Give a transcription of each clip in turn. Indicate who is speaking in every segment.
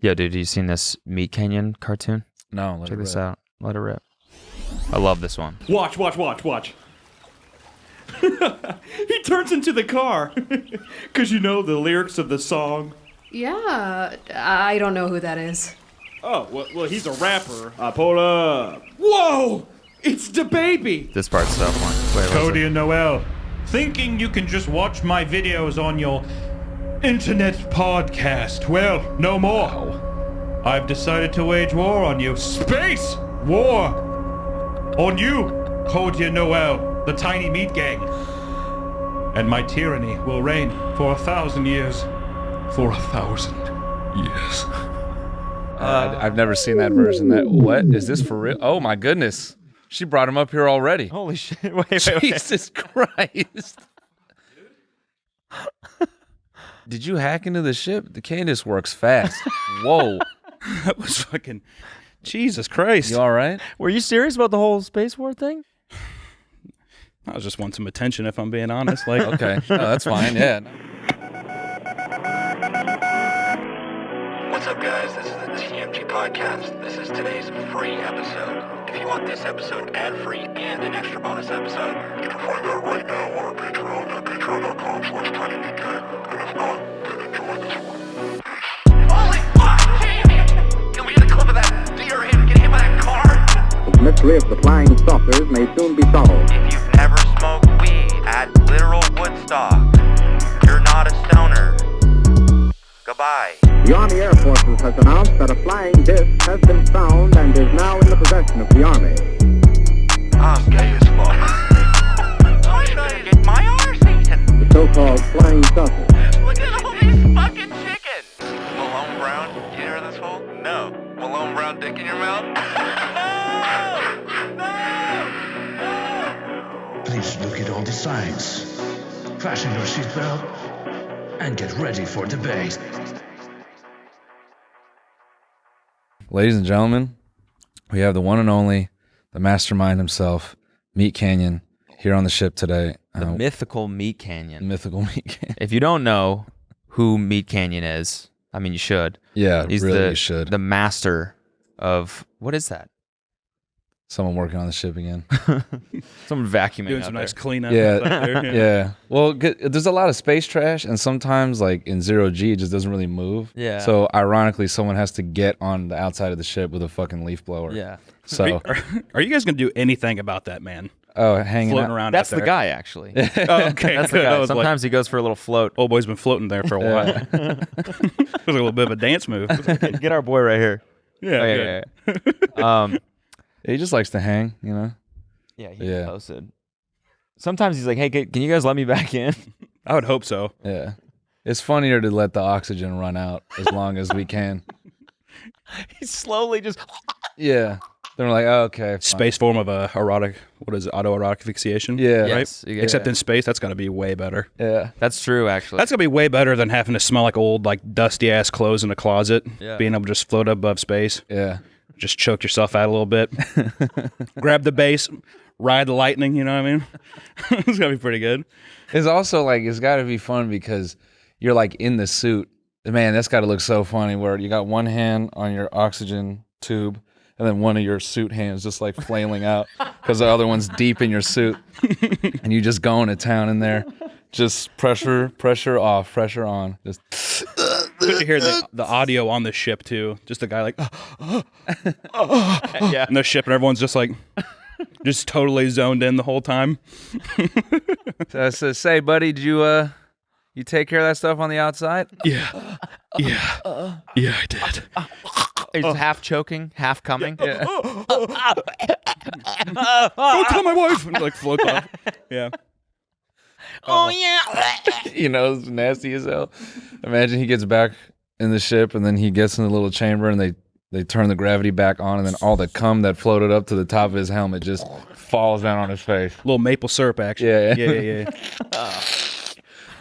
Speaker 1: Yo, dude, you seen this MeatCanyon cartoon?
Speaker 2: No,
Speaker 1: Check this out. Let it rip. I love this one.
Speaker 3: Watch. He turns into the car. Because you know the lyrics of the song.
Speaker 4: Yeah, I don't know who that is.
Speaker 3: Oh, well he's a rapper. Pull up. Whoa! It's the baby!
Speaker 1: This part's so fun. Wait,
Speaker 5: Cody and Noel, thinking you can just watch my videos on your internet podcast. Well, no more. I've decided to wage war on you. Space war! On you, Cody and Noel, the tiny meat gang. And my tyranny will reign for 1,000 years. For 1,000 years.
Speaker 2: I've never seen that version. What is this for real? Oh my goodness, she brought him up here already.
Speaker 1: Holy shit! Wait.
Speaker 2: Jesus Christ! Did you hack into the ship? The Cadence works fast. Whoa,
Speaker 3: That was fucking... Jesus Christ.
Speaker 2: you all right?
Speaker 1: Were you serious about the whole space war thing?
Speaker 3: I was just wanting some attention, if I'm being honest. Like,
Speaker 2: Okay, no, that's fine. Yeah.
Speaker 6: What's up, guys? This is the TMG Podcast. This is today's free episode. If you want this episode ad-free and an extra bonus episode, you can find that right now on our Patreon at patreon.com/tinymeatgang. And if not, then enjoy this one. Holy fuck! Jamie! Can we get a clip of that deer getting hit by that car?
Speaker 7: The mystery of the flying saucers may soon be solved.
Speaker 6: If you've never smoked weed at literal Woodstock, you're not a stoner. Goodbye.
Speaker 7: The Army Air Forces has announced that a flying disc has been found and is now in the possession of the Army.
Speaker 6: I'm gay as fuck. I'm trying to get my arse eaten.
Speaker 7: The so-called flying saucer.
Speaker 6: Look at all these fucking chickens. Malone Brown, you hear this hole? No. Malone Brown dick in your mouth? No!
Speaker 8: Please look at all the signs. Fasten your seatbelt and get ready for debate.
Speaker 2: Ladies and gentlemen, we have the one and only, the mastermind himself, MeatCanyon, here on the ship today.
Speaker 1: The mythical MeatCanyon.
Speaker 2: Mythical MeatCanyon.
Speaker 1: If you don't know who MeatCanyon is, I mean, you should.
Speaker 2: Yeah,
Speaker 1: He's
Speaker 2: really, you should.
Speaker 1: the master of, what is that?
Speaker 2: Someone working on the ship again.
Speaker 1: Someone vacuuming
Speaker 3: doing
Speaker 1: out
Speaker 3: some
Speaker 1: there.
Speaker 3: nice cleanup.
Speaker 2: Yeah,
Speaker 3: out there.
Speaker 2: yeah. Well, there's a lot of space trash, and sometimes, like in zero G, it just doesn't really move.
Speaker 1: Yeah.
Speaker 2: So ironically, someone has to get on the outside of the ship with a fucking leaf blower.
Speaker 1: Yeah.
Speaker 2: So,
Speaker 3: Are you guys going to do anything about that, man?
Speaker 2: hanging
Speaker 3: Floating
Speaker 2: out.
Speaker 3: around
Speaker 1: That's
Speaker 3: out
Speaker 1: the
Speaker 3: there.
Speaker 1: guy, actually.
Speaker 3: Oh, okay.
Speaker 1: That's the
Speaker 3: good. I
Speaker 1: guy.
Speaker 3: was like,
Speaker 1: Sometimes he goes for a little float.
Speaker 3: old boy's been floating there for a while. It was a little bit of a dance move.
Speaker 1: Get our boy right here.
Speaker 3: Yeah,
Speaker 1: Yeah.
Speaker 2: He just likes to hang, you know.
Speaker 1: Yeah, he
Speaker 2: Yeah.
Speaker 1: posted. Sometimes he's like, hey, can you guys let me back in?
Speaker 3: I would hope so.
Speaker 2: Yeah. It's funnier to let the oxygen run out as long as we can.
Speaker 1: He's slowly just...
Speaker 2: Yeah. Then we're like, oh, okay. Fine.
Speaker 3: Space form of erotic, what is it, autoerotic asphyxiation?
Speaker 2: Yeah.
Speaker 1: Yes, you get
Speaker 3: Except
Speaker 1: it.
Speaker 3: in space, that's got to be way better.
Speaker 2: Yeah.
Speaker 1: That's true, actually.
Speaker 3: That's going to be way better than having to smell like old, like dusty-ass clothes in a closet.
Speaker 1: Yeah.
Speaker 3: Being able to just float above space.
Speaker 2: Yeah.
Speaker 3: Just choke yourself out a little bit. Grab the base, ride the lightning, you know what I mean? It's going to be pretty good.
Speaker 2: It's also like, it's got to be fun because you're like in the suit. Man, that's got to look so funny where you got one hand on your oxygen tube and then one of your suit hands just like flailing out because the other one's deep in your suit. And you just going to town in there. Just pressure off, pressure on. Just
Speaker 3: Good to hear the audio on the ship, too. Just the guy like,
Speaker 1: yeah.
Speaker 3: and the ship, and everyone's just like, just totally zoned in the whole time.
Speaker 2: so say, buddy, did you take care of that stuff on the outside?
Speaker 3: Yeah, I did.
Speaker 1: He's half choking, half coming.
Speaker 2: Yeah.
Speaker 3: Don't tell my wife! And like floats off. Yeah.
Speaker 1: Oh, yeah.
Speaker 2: You know, it's nasty as hell. Imagine he gets back in the ship and then he gets in the little chamber and they turn the gravity back on and then all the cum that floated up to the top of his helmet just falls down on his face.
Speaker 3: A little maple syrup action.
Speaker 2: Yeah.
Speaker 3: Yeah.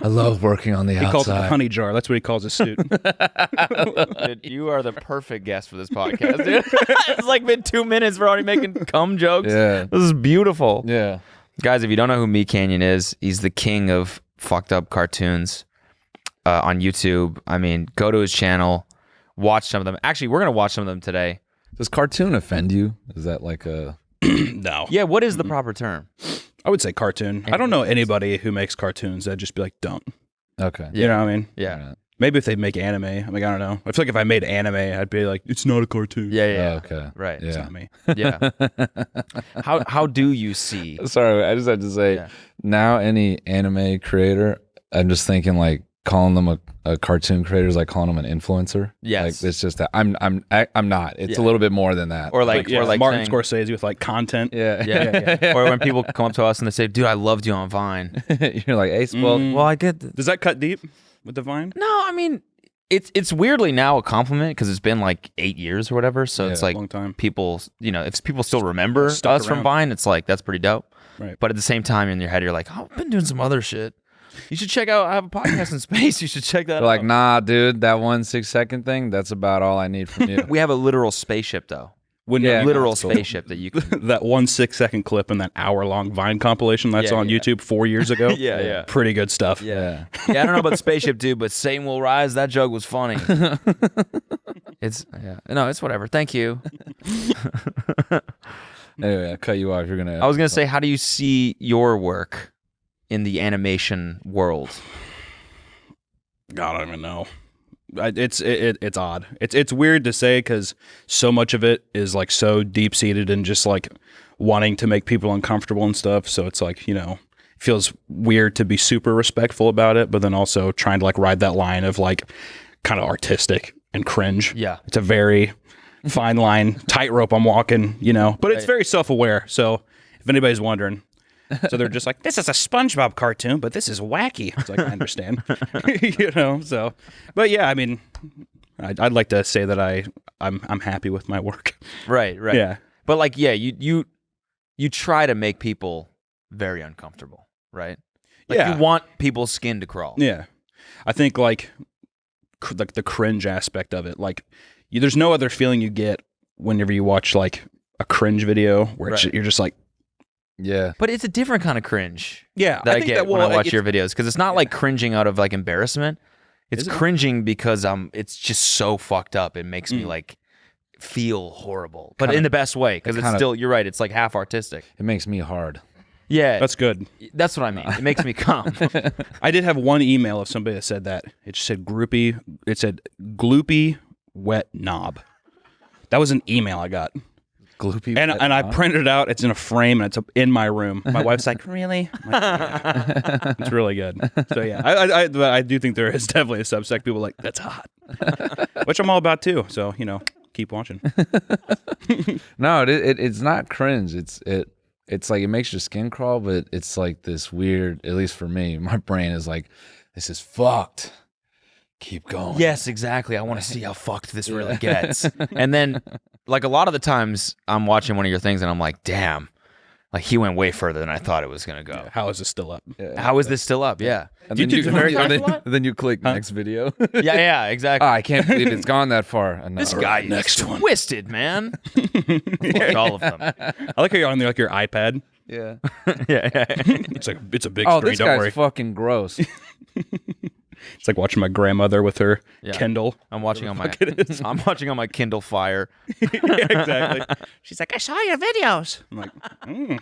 Speaker 2: I love working on the
Speaker 3: He calls it the
Speaker 2: outside.
Speaker 3: honey jar. That's what he calls his suit.
Speaker 1: Dude, you are the perfect guest for this podcast, dude. It's like been 2 minutes. We're already making cum jokes.
Speaker 2: Yeah.
Speaker 1: This is beautiful.
Speaker 2: Yeah.
Speaker 1: Guys, if you don't know who MeatCanyon is, he's the king of fucked up cartoons on YouTube. I mean, go to his channel, watch some of them. Actually, we're gonna watch some of them today.
Speaker 2: Does cartoon offend you? Is that like a
Speaker 3: No.
Speaker 1: Yeah, what is the proper term?
Speaker 3: I would say cartoon. I don't know anybody who makes cartoons that'd just be like, don't.
Speaker 2: okay?
Speaker 3: You know what I mean?
Speaker 1: Yeah,
Speaker 3: Maybe if they make anime. I mean, I don't know. I feel like if I made anime, I'd be like, it's not a cartoon.
Speaker 1: yeah.
Speaker 2: Oh, okay.
Speaker 1: Right.
Speaker 3: It's
Speaker 2: Yeah.
Speaker 3: not me.
Speaker 1: Yeah. How do you see?
Speaker 2: Sorry, I just had to say.
Speaker 1: Yeah.
Speaker 2: Now, any anime creator, I'm just thinking like calling them a cartoon creator is like calling them an influencer.
Speaker 1: Yes.
Speaker 2: Like it's just that I'm not. It's a
Speaker 1: Yeah.
Speaker 2: little bit more than that.
Speaker 1: Or like
Speaker 3: Yeah,
Speaker 1: or like
Speaker 3: Martin
Speaker 1: saying-
Speaker 3: Scorsese with like content.
Speaker 2: yeah.
Speaker 1: Yeah. Or when people come up to us and they say, "Dude, I loved you on Vine."
Speaker 2: You're like, hey, well,
Speaker 1: Well, I get.
Speaker 3: Does that cut deep with the Vine?
Speaker 1: No, I mean, it's weirdly now a compliment because it's been like 8 years or whatever. So it's
Speaker 2: Yeah,
Speaker 1: like
Speaker 3: long time.
Speaker 1: people, if people still remember
Speaker 3: Stuck
Speaker 1: us from
Speaker 3: around.
Speaker 1: Vine, it's like that's pretty dope.
Speaker 3: Right.
Speaker 1: But at the same time, in your head, you're like, "Oh, I've been doing some other shit. You should check out. I have a podcast in space. You should check that
Speaker 2: They're
Speaker 1: out."
Speaker 2: like, nah, dude, that 1 6-second thing, that's about all I need from you.
Speaker 1: We have a literal spaceship though.
Speaker 2: Yeah.
Speaker 1: Literal
Speaker 3: That's cool.
Speaker 1: spaceship that you can.
Speaker 3: That 1 6-second clip in that hour-long Vine compilation that's on YouTube 4 years ago.
Speaker 1: Yeah.
Speaker 3: Pretty good stuff.
Speaker 2: yeah.
Speaker 1: Yeah, I don't know about the spaceship, dude, but Satan will rise. That joke was funny. It's whatever. Thank you.
Speaker 2: Anyway, I cut you off. You're gonna.
Speaker 1: I was gonna say, how do you see your work in the animation world?
Speaker 3: God, I don't even know. It's odd. It's weird to say because so much of it is like so deep seated and just like wanting to make people uncomfortable and stuff. So it's like, it feels weird to be super respectful about it, but then also trying to like ride that line of like kind of artistic and cringe.
Speaker 1: Yeah.
Speaker 3: It's a very fine line, tightrope I'm walking, but it's very self aware. So if anybody's wondering. So they're just like, this is a SpongeBob cartoon, but this is wacky. It's like, I understand, so, but yeah, I mean, I'd like to say that I'm happy with my work.
Speaker 1: Right.
Speaker 3: Yeah.
Speaker 1: But like, yeah, you try to make people very uncomfortable, right? Like
Speaker 3: Yeah.
Speaker 1: you want people's skin to crawl.
Speaker 3: Yeah. I think like the cringe aspect of it, like there's no other feeling you get whenever you watch like a cringe video where you're just like,
Speaker 2: Yeah.
Speaker 1: But it's a different kind of cringe.
Speaker 3: yeah,
Speaker 1: That I,
Speaker 3: think
Speaker 1: get
Speaker 3: that,
Speaker 1: when I
Speaker 3: well,
Speaker 1: watch your videos because it's not like cringing out of like embarrassment. It's
Speaker 3: Is it?
Speaker 1: cringing because it's just so fucked up. It makes me like feel horrible, but in the best way because it's
Speaker 2: kinda-
Speaker 1: still. You're right. It's like half artistic.
Speaker 2: It makes me hard.
Speaker 1: Yeah,
Speaker 3: That's good.
Speaker 1: that's what I mean. It makes me calm.
Speaker 3: I did have one email of somebody that said that. It just said groupie. It said gloopy wet knob. That was an email I got.
Speaker 2: Gloopy.
Speaker 3: And I printed it out. It's in a frame and it's in my room. My wife's like, really? I'm like, yeah. It's really good. So yeah, I do think there is definitely a subsect. People are like, that's hot, which I'm all about too. So keep watching.
Speaker 2: No, it's not cringe. It's like it makes your skin crawl, but it's like this weird. At least for me, my brain is like, this is fucked. Keep going.
Speaker 1: Yes, exactly. I want to see how fucked this really gets. And then, like a lot of the times, I'm watching one of your things and I'm like, damn, like he went way further than I thought it was gonna go.
Speaker 3: How is this still up?
Speaker 1: How is this still up? Yeah.
Speaker 2: And then you,
Speaker 1: very
Speaker 2: then you click next video.
Speaker 1: Yeah, exactly.
Speaker 2: I can't believe it's gone that far. And
Speaker 1: This
Speaker 2: now-
Speaker 1: guy
Speaker 3: next
Speaker 1: is
Speaker 3: one.
Speaker 1: twisted, man. Watch all of them.
Speaker 3: I like how you're on there like your iPad.
Speaker 2: Yeah.
Speaker 1: Yeah.
Speaker 3: It's a big
Speaker 2: Oh,
Speaker 3: screen.
Speaker 2: this
Speaker 3: Don't
Speaker 2: guy's
Speaker 3: worry.
Speaker 2: fucking gross.
Speaker 3: It's like watching my grandmother with her
Speaker 1: Yeah.
Speaker 3: Kindle.
Speaker 1: I'm watching on my Kindle Fire.
Speaker 3: Yeah, exactly. She's like, I saw your videos. I'm like,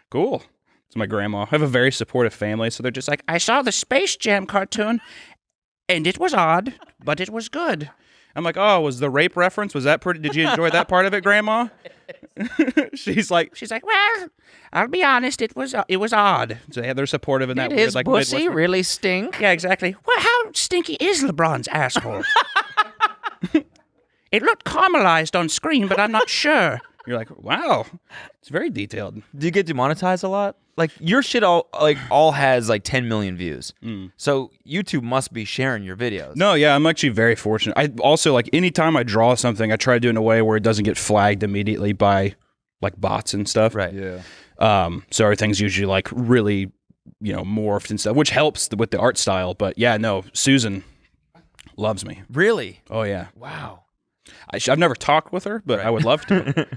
Speaker 3: cool. It's my grandma. I have a very supportive family, so they're just like, I saw the Space Jam cartoon, and it was odd, but it was good. I'm like, oh, was the rape reference? Was that pretty? Did you enjoy that part of it, Grandma? she's like, well, I'll be honest, it was odd. So yeah, they're supportive in that.
Speaker 1: Did
Speaker 3: weird,
Speaker 1: his
Speaker 3: like,
Speaker 1: pussy
Speaker 3: Midwestern-
Speaker 1: really stink?
Speaker 3: Yeah, exactly. Well, how stinky is LeBron's asshole? It looked caramelized on screen, but I'm not sure. You're like, wow, it's very detailed.
Speaker 1: Do you get demonetized a lot? Like your shit all has like 10 million views. So YouTube must be sharing your videos.
Speaker 3: No, yeah, I'm actually very fortunate. I also like anytime I draw something, I try to do it in a way where it doesn't get flagged immediately by like bots and stuff.
Speaker 1: Right.
Speaker 2: Yeah.
Speaker 3: So everything's usually like really, morphed and stuff, which helps with the art style. But yeah, no, Susan loves me.
Speaker 1: Really?
Speaker 3: Oh yeah.
Speaker 1: Wow.
Speaker 3: I've never talked with her, but I would love to.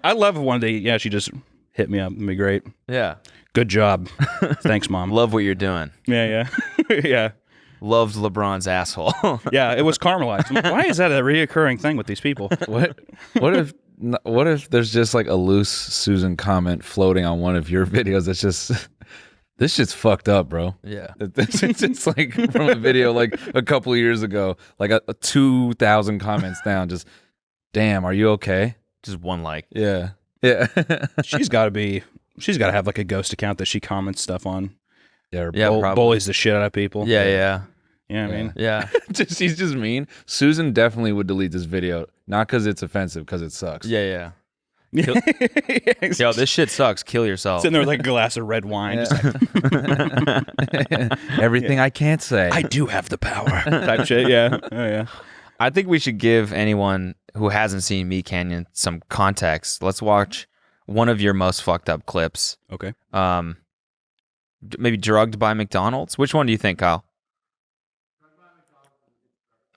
Speaker 3: I love one day. Yeah, she just hit me up. It'd be great.
Speaker 1: Yeah.
Speaker 3: Good job. Thanks, Mom.
Speaker 1: Love what you're doing.
Speaker 3: Yeah, yeah. Yeah.
Speaker 1: loved LeBron's asshole.
Speaker 3: Yeah, it was caramelized. Why is that a reoccurring thing with these people?
Speaker 2: What if there's just like a loose Susan comment floating on one of your videos that's just this shit's fucked up, bro.
Speaker 1: Yeah.
Speaker 2: It's like from a video like a couple of years ago, like a 2,000 comments down, just damn, are you okay?
Speaker 1: Just one like.
Speaker 2: Yeah. Yeah.
Speaker 3: She's got to have like a ghost account that she comments stuff on.
Speaker 2: Yeah,
Speaker 1: probably.
Speaker 3: Bullies the shit out of people.
Speaker 1: Yeah.
Speaker 3: I mean,
Speaker 1: Yeah.
Speaker 2: She's just mean. Susan definitely would delete this video, not because it's offensive, because it sucks.
Speaker 1: Yeah. Yo, this shit sucks. Kill yourself.
Speaker 3: Sitting there with like a glass of red wine. Just like,
Speaker 2: Everything I can't say.
Speaker 3: I do have the power. Type shit. Yeah. Oh yeah.
Speaker 1: I think we should give anyone who hasn't seen MeatCanyon some context. Let's watch one of your most fucked up clips.
Speaker 3: Okay.
Speaker 1: Maybe drugged by McDonald's. Which one do you think, Kyle?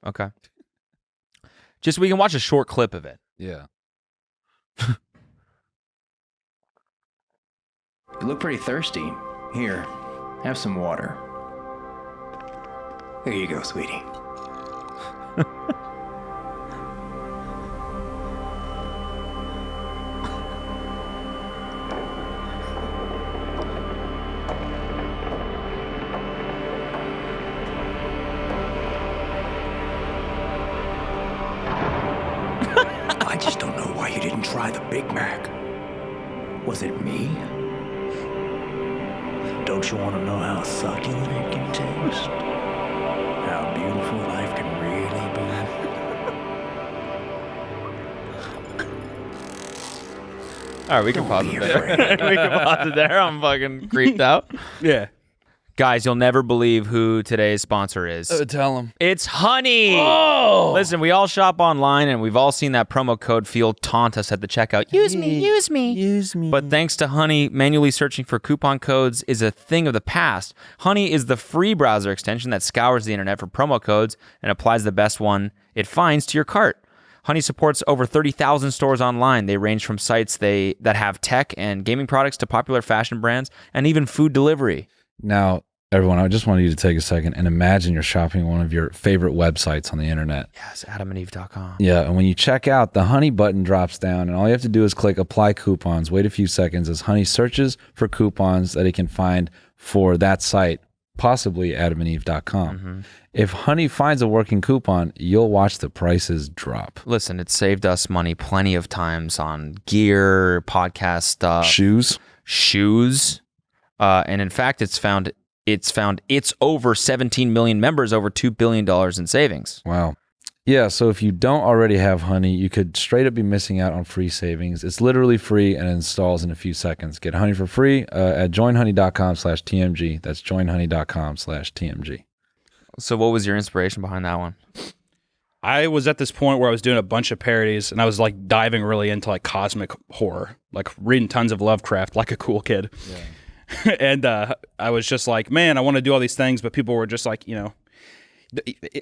Speaker 1: Okay. Just we can watch a short clip of it.
Speaker 2: Yeah.
Speaker 9: You look pretty thirsty. Here, have some water. Here you go, sweetie. I just don't know why you didn't try the Big Mac. Was it me? Don't you want to know how succulent it can taste? How beautiful life can really be?
Speaker 1: All right, we can pause it there. We can pause it there. I'm fucking creeped out.
Speaker 3: Yeah.
Speaker 1: Guys, you'll never believe who today's sponsor is.
Speaker 2: Tell him.
Speaker 1: It's Honey.
Speaker 2: Oh!
Speaker 1: Listen, we all shop online, and we've all seen that promo code field taunt us at the checkout. Use me. But thanks to Honey, manually searching for coupon codes is a thing of the past. Honey is the free browser extension that scours the internet for promo codes and applies the best one it finds to your cart. Honey supports over 30,000 stores online. They range from sites that have tech and gaming products to popular fashion brands and even food delivery.
Speaker 2: Now, everyone, I just wanted you to take a second and imagine you're shopping one of your favorite websites on the internet.
Speaker 1: Yes, adamandeve.com.
Speaker 2: Yeah, and when you check out, the Honey button drops down, and all you have to do is click Apply Coupons. Wait a few seconds as Honey searches for coupons that it can find for that site, possibly adamandeve.com.
Speaker 1: Mm-hmm.
Speaker 2: If Honey finds a working coupon, you'll watch the prices drop.
Speaker 1: Listen, it's saved us money plenty of times on gear, podcast stuff, shoes. And in fact, it's found its over 17 million members, over $2 billion in savings.
Speaker 2: Wow. Yeah, so if you don't already have Honey, you could straight up be missing out on free savings. It's literally free and it installs in a few seconds. Get Honey for free at joinhoney.com/TMG. That's joinhoney.com/TMG.
Speaker 1: So what was your inspiration behind that one?
Speaker 3: I was at this point where I was doing a bunch of parodies and I was like diving really into like cosmic horror, like reading tons of Lovecraft like a cool kid. Yeah. And I was just like, man, I want to do all these things, but people were just like, you know,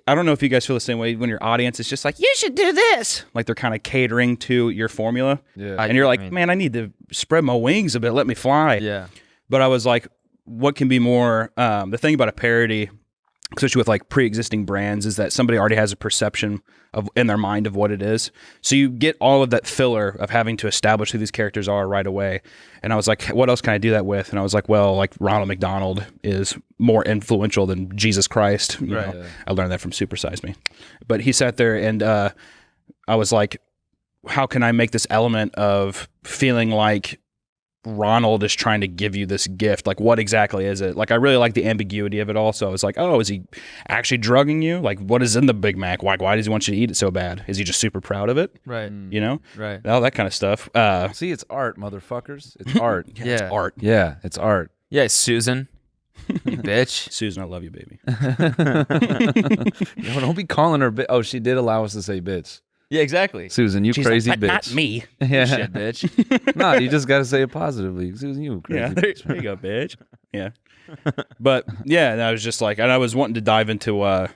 Speaker 3: I don't know if you guys feel the same way when your audience is just like, you should do this. Like they're kind of catering to your formula.
Speaker 2: Yeah.
Speaker 3: And you're like, man, I need to spread my wings a bit. Let me fly.
Speaker 1: Yeah.
Speaker 3: But I was like, what can be more, the thing about a parody, especially with like pre-existing brands, is that somebody already has a perception of in their mind of what it is. So you get all of that filler of having to establish who these characters are right away. And I was like, what else can I do that with? And I was like, well, like Ronald McDonald is more influential than Jesus Christ. You know? I learned that from Super Size Me. But he sat there and I was like, how can I make this element of feeling like Ronald is trying to give you this gift? Like, what exactly is it? Like, I really like the ambiguity of it all. So I was like, oh, is he actually drugging you? Like, what is in the Big Mac? Why does he want you to eat it so bad? Is he just super proud of it?
Speaker 1: Right.
Speaker 3: You know?
Speaker 1: Right.
Speaker 3: All that kind of stuff.
Speaker 2: See, it's art, motherfuckers. It's art.
Speaker 3: It's art.
Speaker 2: Yeah, it's art.
Speaker 1: Yeah, Susan. You bitch.
Speaker 3: Susan, I love you, baby.
Speaker 2: No, don't be calling her Oh, she did allow us to say bitch.
Speaker 1: Yeah, exactly.
Speaker 2: Susan, you
Speaker 3: She's
Speaker 2: crazy
Speaker 3: like, but
Speaker 2: bitch.
Speaker 3: not me.
Speaker 2: Yeah.
Speaker 1: Shit, bitch.
Speaker 2: No, you just got to say it positively. Susan, you crazy
Speaker 3: Yeah,
Speaker 2: bitch.
Speaker 3: there you go, bitch. Yeah. But yeah, and I was just like, and I was wanting to dive into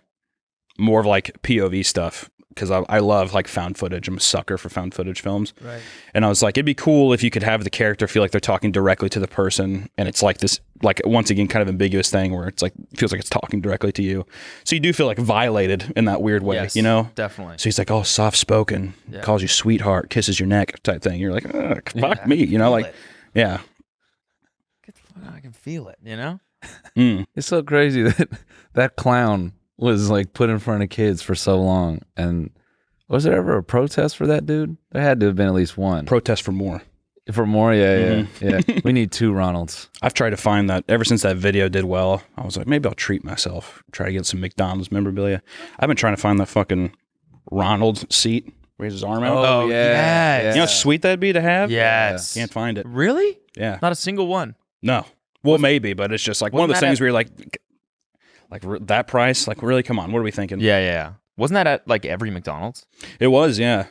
Speaker 3: more of like POV stuff. because I love like found footage. I'm a sucker for found footage films.
Speaker 1: Right.
Speaker 3: And I was like, it'd be cool if you could have the character feel like they're talking directly to the person, and it's like this, like once again, kind of ambiguous thing where it's like feels like it's talking directly to you. So you do feel like violated in that weird way,
Speaker 1: Yes,
Speaker 3: you know?
Speaker 1: definitely.
Speaker 3: So he's like, oh, soft spoken, calls you sweetheart, kisses your neck type thing. You're like, fuck me, you know, like,
Speaker 1: it.
Speaker 3: yeah.
Speaker 1: I can feel it, you know?
Speaker 2: It's so crazy that that clown was like put in front of kids for so long. And was there ever a protest for that dude? There had to have been at least one.
Speaker 3: Protest for more.
Speaker 2: For more, yeah. We need 2 Ronalds.
Speaker 3: I've tried to find that ever since that video did well. I was like, maybe I'll treat myself, try to get some McDonald's memorabilia. I've been trying to find that fucking Ronald seat where he has his arm out.
Speaker 2: Oh, yeah.
Speaker 3: You know how sweet that'd be to have?
Speaker 1: Yes.
Speaker 3: Can't find it.
Speaker 1: Really?
Speaker 3: Yeah.
Speaker 1: Not a single one.
Speaker 3: No. Well, maybe, but it's just like one of those
Speaker 1: Wasn't that
Speaker 3: things where you're like that price? Like, really? Come on. What are we thinking?
Speaker 1: Yeah. Wasn't that at like every McDonald's?
Speaker 3: It was, yeah.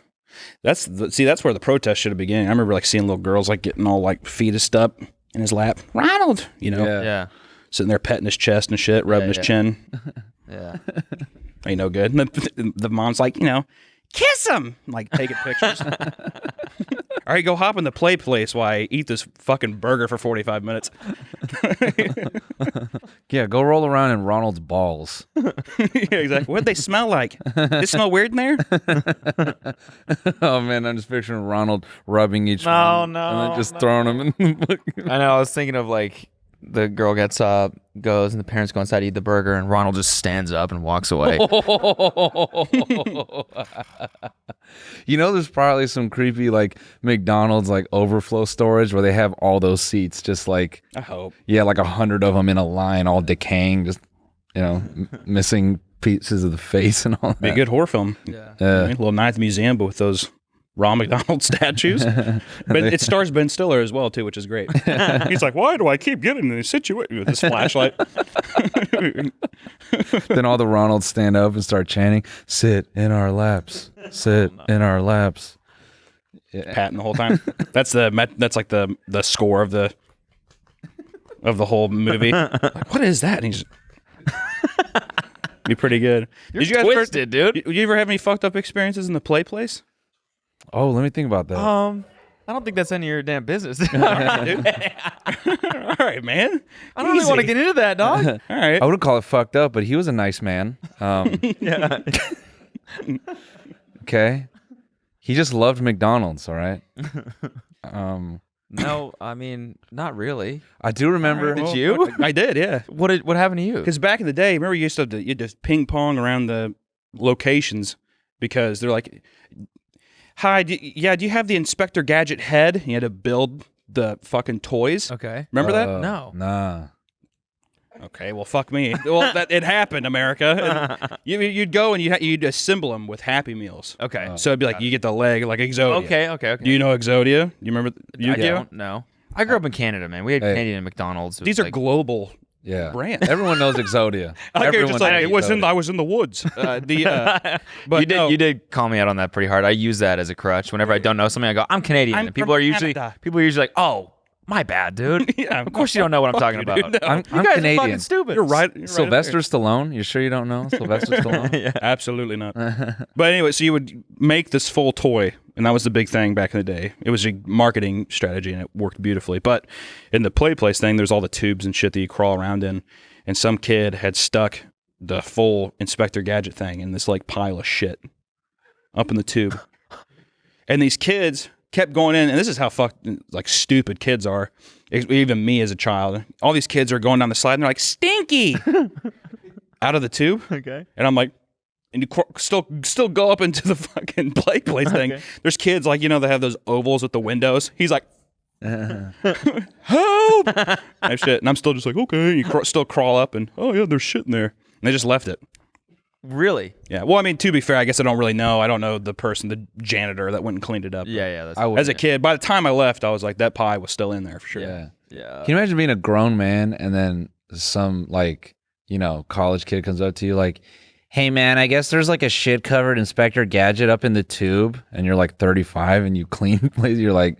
Speaker 3: That's where the protest should have begun. I remember like seeing little girls like getting all like fetused up in his lap. Ronald, you know?
Speaker 1: Yeah.
Speaker 3: Sitting there petting his chest and shit, rubbing his chin.
Speaker 1: Yeah.
Speaker 3: Ain't no good. And the mom's like, you know, kiss him. Like taking pictures. All right, go hop in the play place while I eat this fucking burger for 45 minutes.
Speaker 2: Yeah, go roll around in Ronald's balls.
Speaker 3: Yeah, exactly. What'd they smell like? They smell weird in there?
Speaker 2: Oh, man, I'm just picturing Ronald rubbing each
Speaker 1: No,
Speaker 2: one.
Speaker 1: no,
Speaker 2: And then just throwing them in the
Speaker 1: I know. I was thinking of like the girl gets up, goes, and the parents go inside to eat the burger, and Ronald just stands up and walks away.
Speaker 2: You know, there's probably some creepy like McDonald's like overflow storage where they have all those seats just like,
Speaker 3: I hope.
Speaker 2: yeah, like 100 of them in a line, all decaying, just, you know, missing pieces of the face and all that.
Speaker 3: Be a good horror film.
Speaker 1: Yeah.
Speaker 3: A little Ninth Museum, but with those raw McDonald's statues. But it stars Ben Stiller as well, too, which is great. He's like, why do I keep getting in this situation with this flashlight?
Speaker 2: Then all the Ronalds stand up and start chanting, "Sit in our laps, sit in our laps." Yeah.
Speaker 3: Patting the whole time. That's like the score of the whole movie. Like, what is that? And he's be pretty good.
Speaker 1: Did you guys twisted, dude.
Speaker 3: Did you ever have any fucked up experiences in the play place?
Speaker 2: Oh, let me think about that.
Speaker 1: I don't think that's any of your damn business.
Speaker 3: All right, man.
Speaker 1: I don't really want to get into that, dog.
Speaker 3: All right.
Speaker 2: I wouldn't call it fucked up, but he was a nice man.
Speaker 1: Yeah.
Speaker 2: Okay. He just loved McDonald's, all right?
Speaker 1: No, I mean, not really.
Speaker 2: I do remember.
Speaker 1: Did you?
Speaker 3: I did, yeah.
Speaker 1: What happened to you?
Speaker 3: Because back in the day, remember you used to just ping pong around the locations because they're like, hi, do you have the Inspector Gadget head? And you had to build the fucking toys.
Speaker 1: Okay.
Speaker 3: Remember that?
Speaker 1: No.
Speaker 2: Nah.
Speaker 3: Okay, well, fuck me. Well, it happened, America. And you'd go and you'd assemble them with Happy Meals.
Speaker 1: Okay.
Speaker 3: So it'd be like you get the leg like Exodia.
Speaker 1: Okay.
Speaker 3: Do you know Exodia? You remember
Speaker 1: I don't know. I grew up in Canada, man. We had Canadian McDonald's.
Speaker 3: These are global
Speaker 2: Yeah.
Speaker 3: brands.
Speaker 2: Everyone knows Exodia.
Speaker 3: I
Speaker 2: Everyone
Speaker 3: just like,
Speaker 2: knows
Speaker 3: I was in the woods. But
Speaker 1: you did call me out on that pretty hard. I use that as a crutch. Whenever I don't know something, I go, "I'm Canadian."
Speaker 3: I'm
Speaker 1: And people
Speaker 3: from
Speaker 1: are usually
Speaker 3: Canada.
Speaker 1: like, "Oh, my bad, dude."
Speaker 3: Yeah,
Speaker 1: of course you don't know what I'm talking about.
Speaker 3: dude. No.
Speaker 2: I'm
Speaker 1: You guys are
Speaker 2: Canadian.
Speaker 1: fucking stupid.
Speaker 3: You're right.
Speaker 2: Sylvester Stallone? You sure you don't know Sylvester Stallone?
Speaker 1: Yeah.
Speaker 3: Absolutely not. But anyway, so you would make this full toy, and that was the big thing back in the day. It was a marketing strategy, and it worked beautifully. But in the play place thing, there's all the tubes and shit that you crawl around in, and some kid had stuck the full Inspector Gadget thing in this like pile of shit up in the tube. And these kids kept going in, and this is how like stupid kids are. Even me as a child. All these kids are going down the slide, and they're like, "Stinky!" out of the tube.
Speaker 1: Okay.
Speaker 3: And I'm like, and you still go up into the fucking play place thing.
Speaker 1: Okay.
Speaker 3: There's kids like, they have those ovals with the windows. He's like, help! That shit. And I'm still just like, okay. You still crawl up and, oh yeah, there's shit in there. And they just left it.
Speaker 1: Really?
Speaker 3: Yeah. Well, I mean, to be fair, I guess I don't really know. I don't know the janitor that went and cleaned it up.
Speaker 1: Yeah.
Speaker 3: As a kid, by the time I left, I was like, that pie was still in there for sure.
Speaker 2: Yeah.
Speaker 1: Yeah.
Speaker 2: Can you imagine being a grown man and then some like, college kid comes up to you like, "Hey man, I guess there's like a shit covered Inspector Gadget up in the tube," and you're like 35 and you clean places. You're like,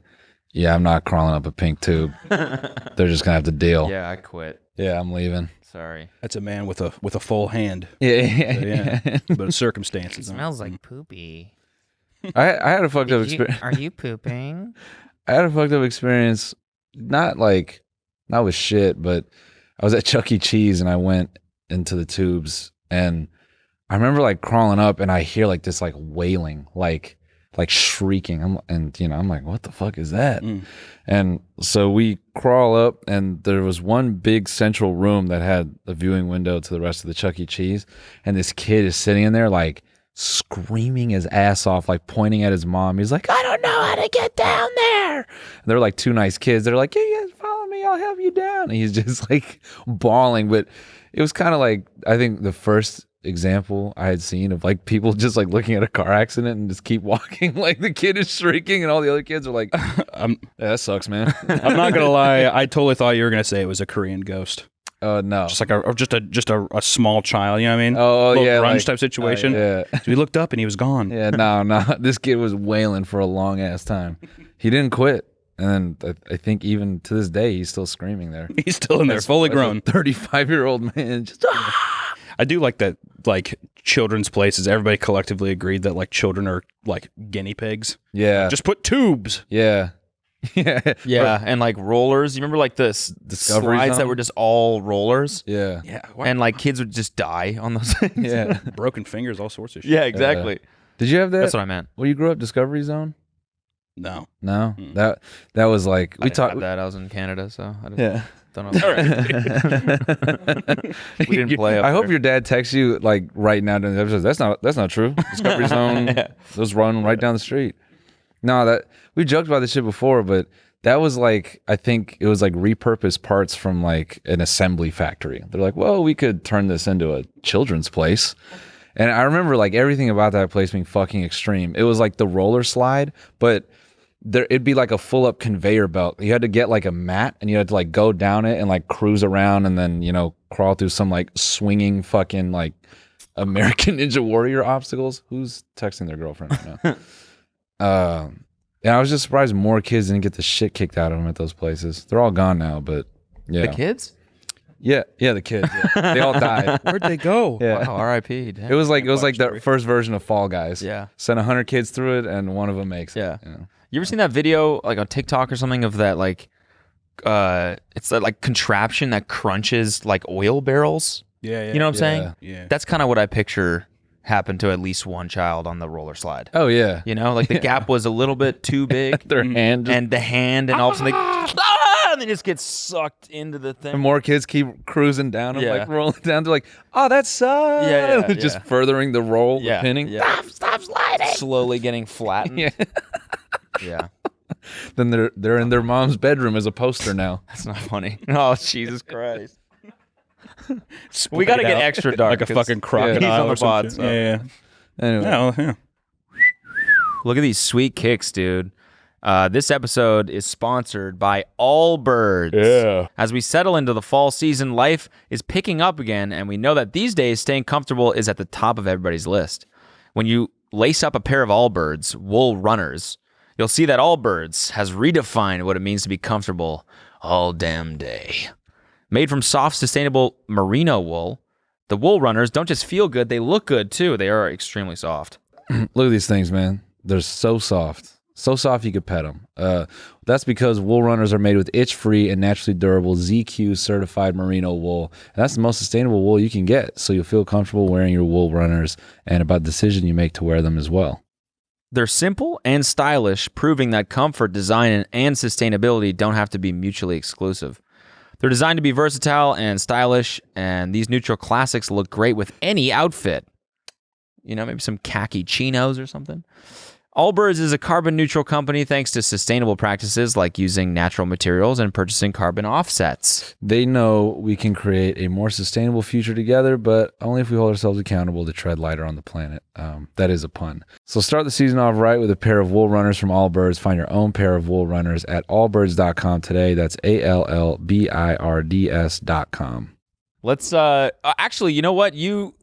Speaker 2: "Yeah, I'm not crawling up a pink tube. They're just gonna have to deal."
Speaker 1: Yeah, I quit.
Speaker 2: Yeah, I'm leaving.
Speaker 1: Sorry.
Speaker 3: That's a man with a full hand.
Speaker 2: Yeah.
Speaker 3: But
Speaker 1: It
Speaker 3: circumstances.
Speaker 1: smells like poopy.
Speaker 2: I had a fucked up experience.
Speaker 1: Are you pooping?
Speaker 2: I had a fucked up experience, not with shit, but I was at Chuck E. Cheese and I went into the tubes and I remember like crawling up and I hear like this like wailing, like shrieking. I'm like, what the fuck is that? And so we crawl up and there was one big central room that had a viewing window to the rest of the Chuck E. Cheese. And this kid is sitting in there like screaming his ass off, like pointing at his mom. He's like, I don't know how to get down there. And they're like two nice kids. They're like, yeah, you guys follow me, I'll help you down. And he's just like bawling. But it was kind of like, I think the first example I had seen of like people just like looking at a car accident and just keep walking. Like the kid is shrieking and all the other kids are like, yeah, that sucks, man.
Speaker 3: I'm not gonna lie, I totally thought you were gonna say it was a Korean ghost.
Speaker 2: No,
Speaker 3: Just like a small child, you know what I mean?
Speaker 2: Oh,
Speaker 3: Little
Speaker 2: yeah,
Speaker 3: grunge
Speaker 2: like-
Speaker 3: type situation.
Speaker 2: yeah.
Speaker 3: So we looked up and he was gone.
Speaker 2: Yeah, no. This kid was wailing for a long ass time. He didn't quit. And then I think even to this day, he's still screaming there.
Speaker 3: He's still in there, fully grown.
Speaker 2: 35-year-old man. Just,
Speaker 3: I do like that, like children's places, everybody collectively agreed that like children are like guinea pigs.
Speaker 2: yeah.
Speaker 3: Just put tubes.
Speaker 2: Yeah. Yeah.
Speaker 1: Yeah, and like rollers. You remember like the
Speaker 2: Discovery
Speaker 1: slides that
Speaker 2: Zone?
Speaker 1: were just all rollers?
Speaker 2: Yeah.
Speaker 3: Yeah.
Speaker 1: And like kids would just die on those things.
Speaker 2: Yeah.
Speaker 3: broken fingers, all sorts of shit.
Speaker 1: Yeah, exactly.
Speaker 2: Did you have that?
Speaker 1: That's what I meant.
Speaker 2: When you grew up, Discovery Zone?
Speaker 3: No.
Speaker 2: No. That was like
Speaker 1: I didn't have that. I was in Canada, so I didn't,
Speaker 2: Yeah.
Speaker 1: don't know. We didn't play up
Speaker 2: I hope
Speaker 1: there.
Speaker 2: your dad texts you like right now during the episode. That's not true. Discovery Zone, those run right down the street. No, that we joked about this shit before, but that was like, I think it was like repurposed parts from like an assembly factory. They're like, well, we could turn this into a children's place. And I remember like everything about that place being fucking extreme. It was like the roller slide, but it'd be like a full up conveyor belt. You had to get like a mat and you had to like go down it and like cruise around and then, you know, crawl through some like swinging fucking like American Ninja Warrior obstacles. Who's texting their girlfriend right now? And I was just surprised more kids didn't get the shit kicked out of them at those places. They're all gone now, but yeah.
Speaker 1: The kids?
Speaker 2: Yeah, the kids. Yeah. They all died.
Speaker 3: Where'd they go?
Speaker 2: Yeah.
Speaker 1: Wow, R.I.P. Damn.
Speaker 2: It was like the first version of Fall Guys.
Speaker 1: Yeah.
Speaker 2: Send 100 kids through it and one of them makes it.
Speaker 1: Yeah.
Speaker 2: You know?
Speaker 1: You ever seen that video like on TikTok or something of that like it's that like contraption that crunches like oil barrels?
Speaker 3: Yeah.
Speaker 1: You know what I'm saying?
Speaker 3: Yeah.
Speaker 1: That's kind of what I picture happened to at least one child on the roller slide.
Speaker 2: Oh yeah.
Speaker 1: You know, like the gap was a little bit too big.
Speaker 2: Their hand just,
Speaker 1: and the hand and all of a sudden and they just get sucked into the thing.
Speaker 2: and more kids keep cruising down and
Speaker 1: Yeah.
Speaker 2: like rolling down. They're like, oh, that sucks.
Speaker 1: Yeah,
Speaker 2: Just
Speaker 1: yeah.
Speaker 2: furthering the roll, the pinning.
Speaker 1: Yeah. Stop sliding. Slowly getting flattened.
Speaker 2: Yeah.
Speaker 1: Yeah.
Speaker 2: Then they're in their mom's bedroom as a poster now.
Speaker 1: That's not funny. Oh, Jesus Christ.
Speaker 3: Split
Speaker 1: We got to
Speaker 3: it
Speaker 1: get
Speaker 3: out
Speaker 1: extra dark.
Speaker 3: like a
Speaker 1: 'cause
Speaker 3: fucking crocodile
Speaker 1: He's on
Speaker 3: or
Speaker 1: the
Speaker 3: some
Speaker 1: pod.
Speaker 3: shit.
Speaker 1: So.
Speaker 3: Yeah.
Speaker 2: Anyway.
Speaker 3: Yeah.
Speaker 1: Look at these sweet kicks, dude. This episode is sponsored by Allbirds.
Speaker 2: Yeah.
Speaker 1: As we settle into the fall season, life is picking up again, and we know that these days staying comfortable is at the top of everybody's list. When you lace up a pair of Allbirds wool runners, you'll see that Allbirds has redefined what it means to be comfortable all damn day. Made from soft, sustainable merino wool, the wool runners don't just feel good, they look good too. They are extremely soft.
Speaker 2: Look at these things, man. They're so soft. So soft you could pet them. That's because wool runners are made with itch-free and naturally durable ZQ certified merino wool. And that's the most sustainable wool you can get, so you'll feel comfortable wearing your wool runners and about the decision you make to wear them as well.
Speaker 1: They're simple and stylish, proving that comfort, design, and sustainability don't have to be mutually exclusive. They're designed to be versatile and stylish, and these neutral classics look great with any outfit. You know, maybe some khaki chinos or something. Allbirds is a carbon-neutral company thanks to sustainable practices like using natural materials and purchasing carbon offsets.
Speaker 2: They know we can create a more sustainable future together, but only if we hold ourselves accountable to tread lighter on the planet. That is a pun. So start the season off right with a pair of wool runners from Allbirds. Find your own pair of wool runners at allbirds.com today. That's ALLBIRDS.com.
Speaker 1: Let's, actually, you know what? You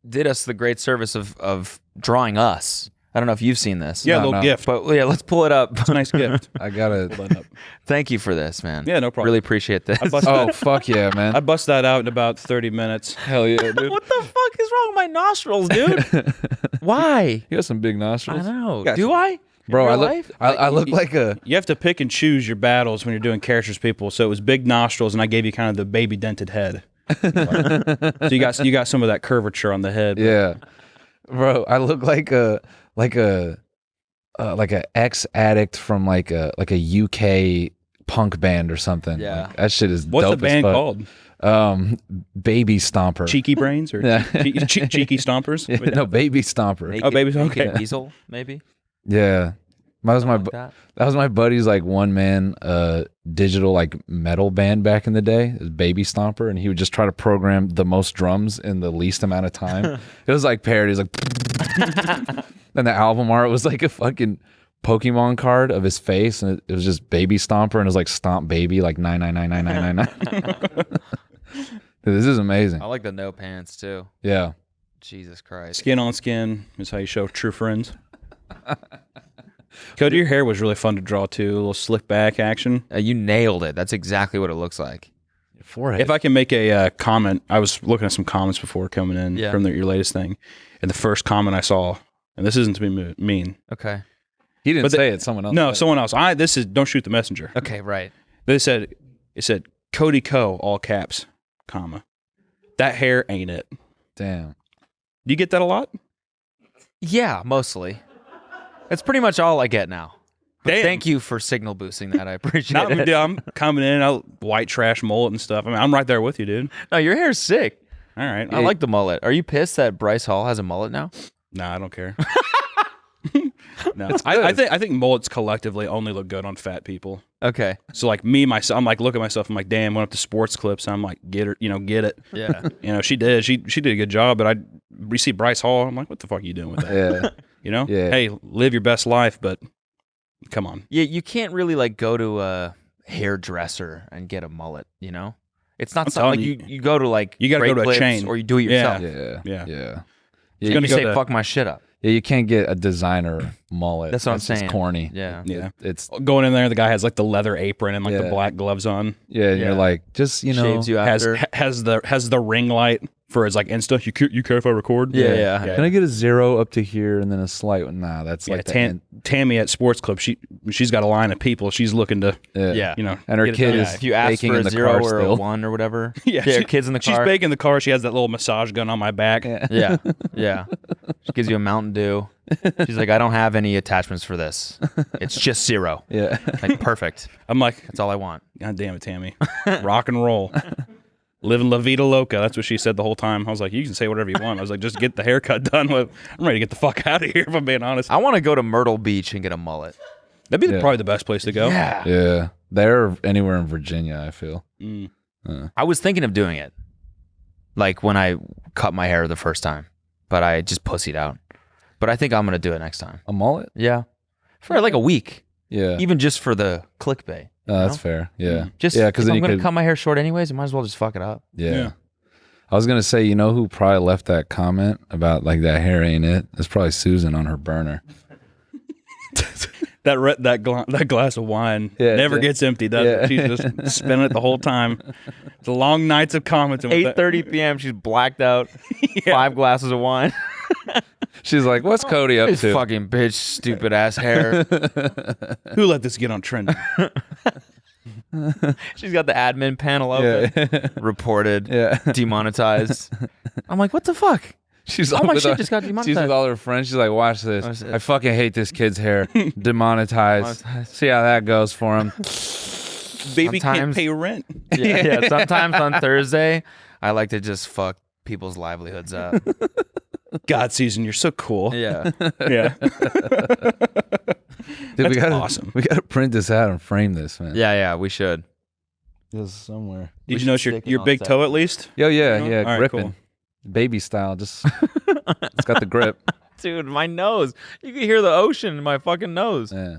Speaker 1: did us the great service of drawing us I don't know if you've seen this.
Speaker 3: Yeah, a little gift.
Speaker 1: But yeah, let's pull it up.
Speaker 3: It's a nice gift.
Speaker 2: I gotta.
Speaker 3: Hold that up.
Speaker 1: Thank you for this, man.
Speaker 3: Yeah, no problem.
Speaker 1: Really appreciate this.
Speaker 2: Oh fuck yeah, man!
Speaker 3: I bust that out in about 30 minutes.
Speaker 2: Hell yeah, dude.
Speaker 1: What the fuck is wrong with my nostrils, dude? Why?
Speaker 2: You got some big nostrils.
Speaker 1: I know.
Speaker 3: Got
Speaker 1: Do
Speaker 3: some-
Speaker 1: I?
Speaker 2: Bro,
Speaker 1: In
Speaker 2: I
Speaker 1: real
Speaker 2: look,
Speaker 1: life?
Speaker 2: I look like a.
Speaker 3: You have to pick and choose your battles when you're doing characters, people. So it was big nostrils, and I gave you kind of the baby dented head. So you got some of that curvature on the head.
Speaker 2: Yeah, bro, I look like a ex addict from like a UK punk band or something.
Speaker 1: Yeah.
Speaker 2: Like, that shit is
Speaker 3: What's
Speaker 2: dope
Speaker 3: the band
Speaker 2: as fuck.
Speaker 3: called?
Speaker 2: Baby Stomper.
Speaker 3: Cheeky Brains or
Speaker 2: Yeah.
Speaker 3: cheeky Stompers?
Speaker 2: Yeah, no, Baby Stomper.
Speaker 1: Naked,
Speaker 3: Oh, baby, okay.
Speaker 1: Naked Weasel, maybe.
Speaker 2: Yeah, that was my
Speaker 1: Something like
Speaker 2: that was my buddy's like one man digital like metal band back in the day. It was Baby Stomper, and he would just try to program the most drums in the least amount of time. It was like parodies, like, and the album art was like a fucking Pokemon card of his face, and it was just Baby Stomper, and it was like Stomp Baby, like 9999999. This is amazing.
Speaker 1: I like the no pants too.
Speaker 2: Yeah.
Speaker 1: Jesus Christ.
Speaker 3: Skin on skin is how you show true friends. Cody, your hair was really fun to draw too. A little slick back action.
Speaker 1: You nailed it. That's exactly what it looks like.
Speaker 2: Your forehead.
Speaker 3: If I can make a comment, I was looking at some comments before coming in from your latest thing, and the first comment I saw, and this isn't to be mean.
Speaker 1: Okay.
Speaker 2: He didn't
Speaker 3: But
Speaker 2: say it. Someone else.
Speaker 3: No,
Speaker 2: said it.
Speaker 3: someone else. This is don't shoot the messenger.
Speaker 1: Okay, right.
Speaker 3: It said Cody Co, all caps, comma. That hair ain't it.
Speaker 2: Damn.
Speaker 3: Do you get that a lot?
Speaker 1: Yeah, mostly. That's pretty much all I get now. But
Speaker 3: Damn.
Speaker 1: thank you for signal boosting that. I appreciate
Speaker 3: Not,
Speaker 1: it.
Speaker 3: dude, I'm coming in, I white trash mullet and stuff. I mean, I'm right there with you, dude.
Speaker 1: No, your hair's sick.
Speaker 3: All right.
Speaker 1: I like the mullet. Are you pissed that Bryce Hall has a mullet now?
Speaker 3: Nah, I don't care. No, I think mullets collectively only look good on fat people.
Speaker 1: Okay.
Speaker 3: So like me, myself, I'm like, look at myself. I'm like, damn, went up to sports clips. I'm like, get her, get it.
Speaker 1: Yeah.
Speaker 3: She did. She did a good job. But we see Bryce Hall. I'm like, what the fuck are you doing with that?
Speaker 2: Yeah. Yeah.
Speaker 3: Hey, live your best life, but come on.
Speaker 1: Yeah, you can't really like go to a hairdresser and get a mullet, It's not something
Speaker 3: telling
Speaker 1: like you go to like
Speaker 3: You gotta
Speaker 1: Great
Speaker 3: go to a
Speaker 1: Clips
Speaker 3: chain.
Speaker 1: or you do it yourself.
Speaker 2: Yeah.
Speaker 3: Yeah.
Speaker 2: Yeah.
Speaker 1: You
Speaker 3: gonna go
Speaker 1: say
Speaker 3: to-
Speaker 1: fuck my shit up.
Speaker 2: Yeah, you can't get a designer mullet.
Speaker 1: That's what I'm
Speaker 2: just
Speaker 1: saying.
Speaker 2: corny.
Speaker 1: Yeah.
Speaker 3: Yeah.
Speaker 2: It's
Speaker 3: Going in there, the guy has like the leather apron and like the
Speaker 2: Yeah.
Speaker 3: black gloves on.
Speaker 2: yeah, and
Speaker 1: Yeah.
Speaker 2: you're like, just
Speaker 1: Shaves you
Speaker 3: Has
Speaker 1: after.
Speaker 3: has the ring light for his like Insta. You care if I record?
Speaker 1: Yeah.
Speaker 2: Can I get a 0 up to here and then a slight one? Nah, that's
Speaker 3: Yeah,
Speaker 2: like the end.
Speaker 3: Tammy at Sports Club, she's got a line of people she's looking to,
Speaker 1: Yeah.
Speaker 2: And her
Speaker 3: get it
Speaker 2: kid
Speaker 3: done.
Speaker 2: is
Speaker 1: If you ask
Speaker 2: baking
Speaker 1: for
Speaker 2: in
Speaker 1: a
Speaker 2: the
Speaker 1: 0
Speaker 2: car
Speaker 1: or
Speaker 2: still.
Speaker 1: a 1 or whatever.
Speaker 3: Yeah,
Speaker 1: kids in the car.
Speaker 3: She's baking the car. She has that little massage gun on my back.
Speaker 1: Yeah. Yeah. She gives you a Mountain Dew. She's like, I don't have any attachments for this. It's just 0.
Speaker 2: Yeah.
Speaker 1: Like, perfect.
Speaker 3: I'm like,
Speaker 1: That's all I want.
Speaker 3: God damn it, Tammy. Rock and roll. Living La Vida Loca. That's what she said the whole time. I was like, you can say whatever you want. I was like, just get the haircut done with. I'm ready to get the fuck out of here, if I'm being honest.
Speaker 1: I want to go to Myrtle Beach and get a mullet.
Speaker 3: That'd be
Speaker 2: Yeah.
Speaker 3: probably the best place to go.
Speaker 1: Yeah.
Speaker 2: Yeah. They're anywhere in Virginia, I feel.
Speaker 3: Mm.
Speaker 1: I was thinking of doing it. Like when I cut my hair the first time, but I just pussied out. But I think I'm going to do it next time.
Speaker 2: A mullet?
Speaker 1: Yeah. For like a week.
Speaker 2: Yeah.
Speaker 1: Even just for the clickbait.
Speaker 2: That's fair. Yeah.
Speaker 1: Just
Speaker 2: yeah,
Speaker 1: because
Speaker 2: then
Speaker 1: I'm
Speaker 2: you
Speaker 1: going to
Speaker 2: could.
Speaker 1: cut my hair short anyways, I might as well just fuck it up.
Speaker 2: Yeah. I was gonna say, you know who probably left that comment about like that hair ain't it? It's probably Susan on her burner.
Speaker 3: That glass of wine never gets empty, does it? She's just spinning it the whole time. It's a long nights of commenting.
Speaker 1: 8:30 p.m. She's blacked out. 5 glasses of wine.
Speaker 2: She's like, "What's Cody up
Speaker 1: This
Speaker 2: to?"
Speaker 1: fucking bitch, stupid ass hair.
Speaker 3: Who let this get on trend?
Speaker 1: She's got the admin panel open. Reported. Demonetized. I'm like, what the fuck?
Speaker 2: She's
Speaker 1: all
Speaker 2: all
Speaker 1: my
Speaker 2: with
Speaker 1: shit
Speaker 2: all-
Speaker 1: just got
Speaker 2: She's
Speaker 1: demonetized.
Speaker 2: with all her friends. She's like, "Watch this. I fucking hate this kid's hair. Demonetized. See how that goes for him."
Speaker 3: Baby can't
Speaker 1: Sometimes-
Speaker 3: pay rent.
Speaker 1: Yeah. Sometimes on Thursday, I like to just fuck people's livelihoods up.
Speaker 3: God season, you're so cool.
Speaker 1: Yeah.
Speaker 3: Yeah.
Speaker 2: Dude,
Speaker 3: That's
Speaker 2: we gotta,
Speaker 3: awesome.
Speaker 2: We gotta print this out and frame this, man.
Speaker 1: Yeah, we should.
Speaker 2: Just somewhere.
Speaker 3: Did you notice your big toe at least?
Speaker 2: Yo, yeah,
Speaker 3: No?
Speaker 2: yeah,
Speaker 3: All right,
Speaker 2: gripping,
Speaker 3: cool.
Speaker 2: baby style. Just it's got the grip.
Speaker 1: Dude, my nose. You can hear the ocean in my fucking nose.
Speaker 2: Yeah.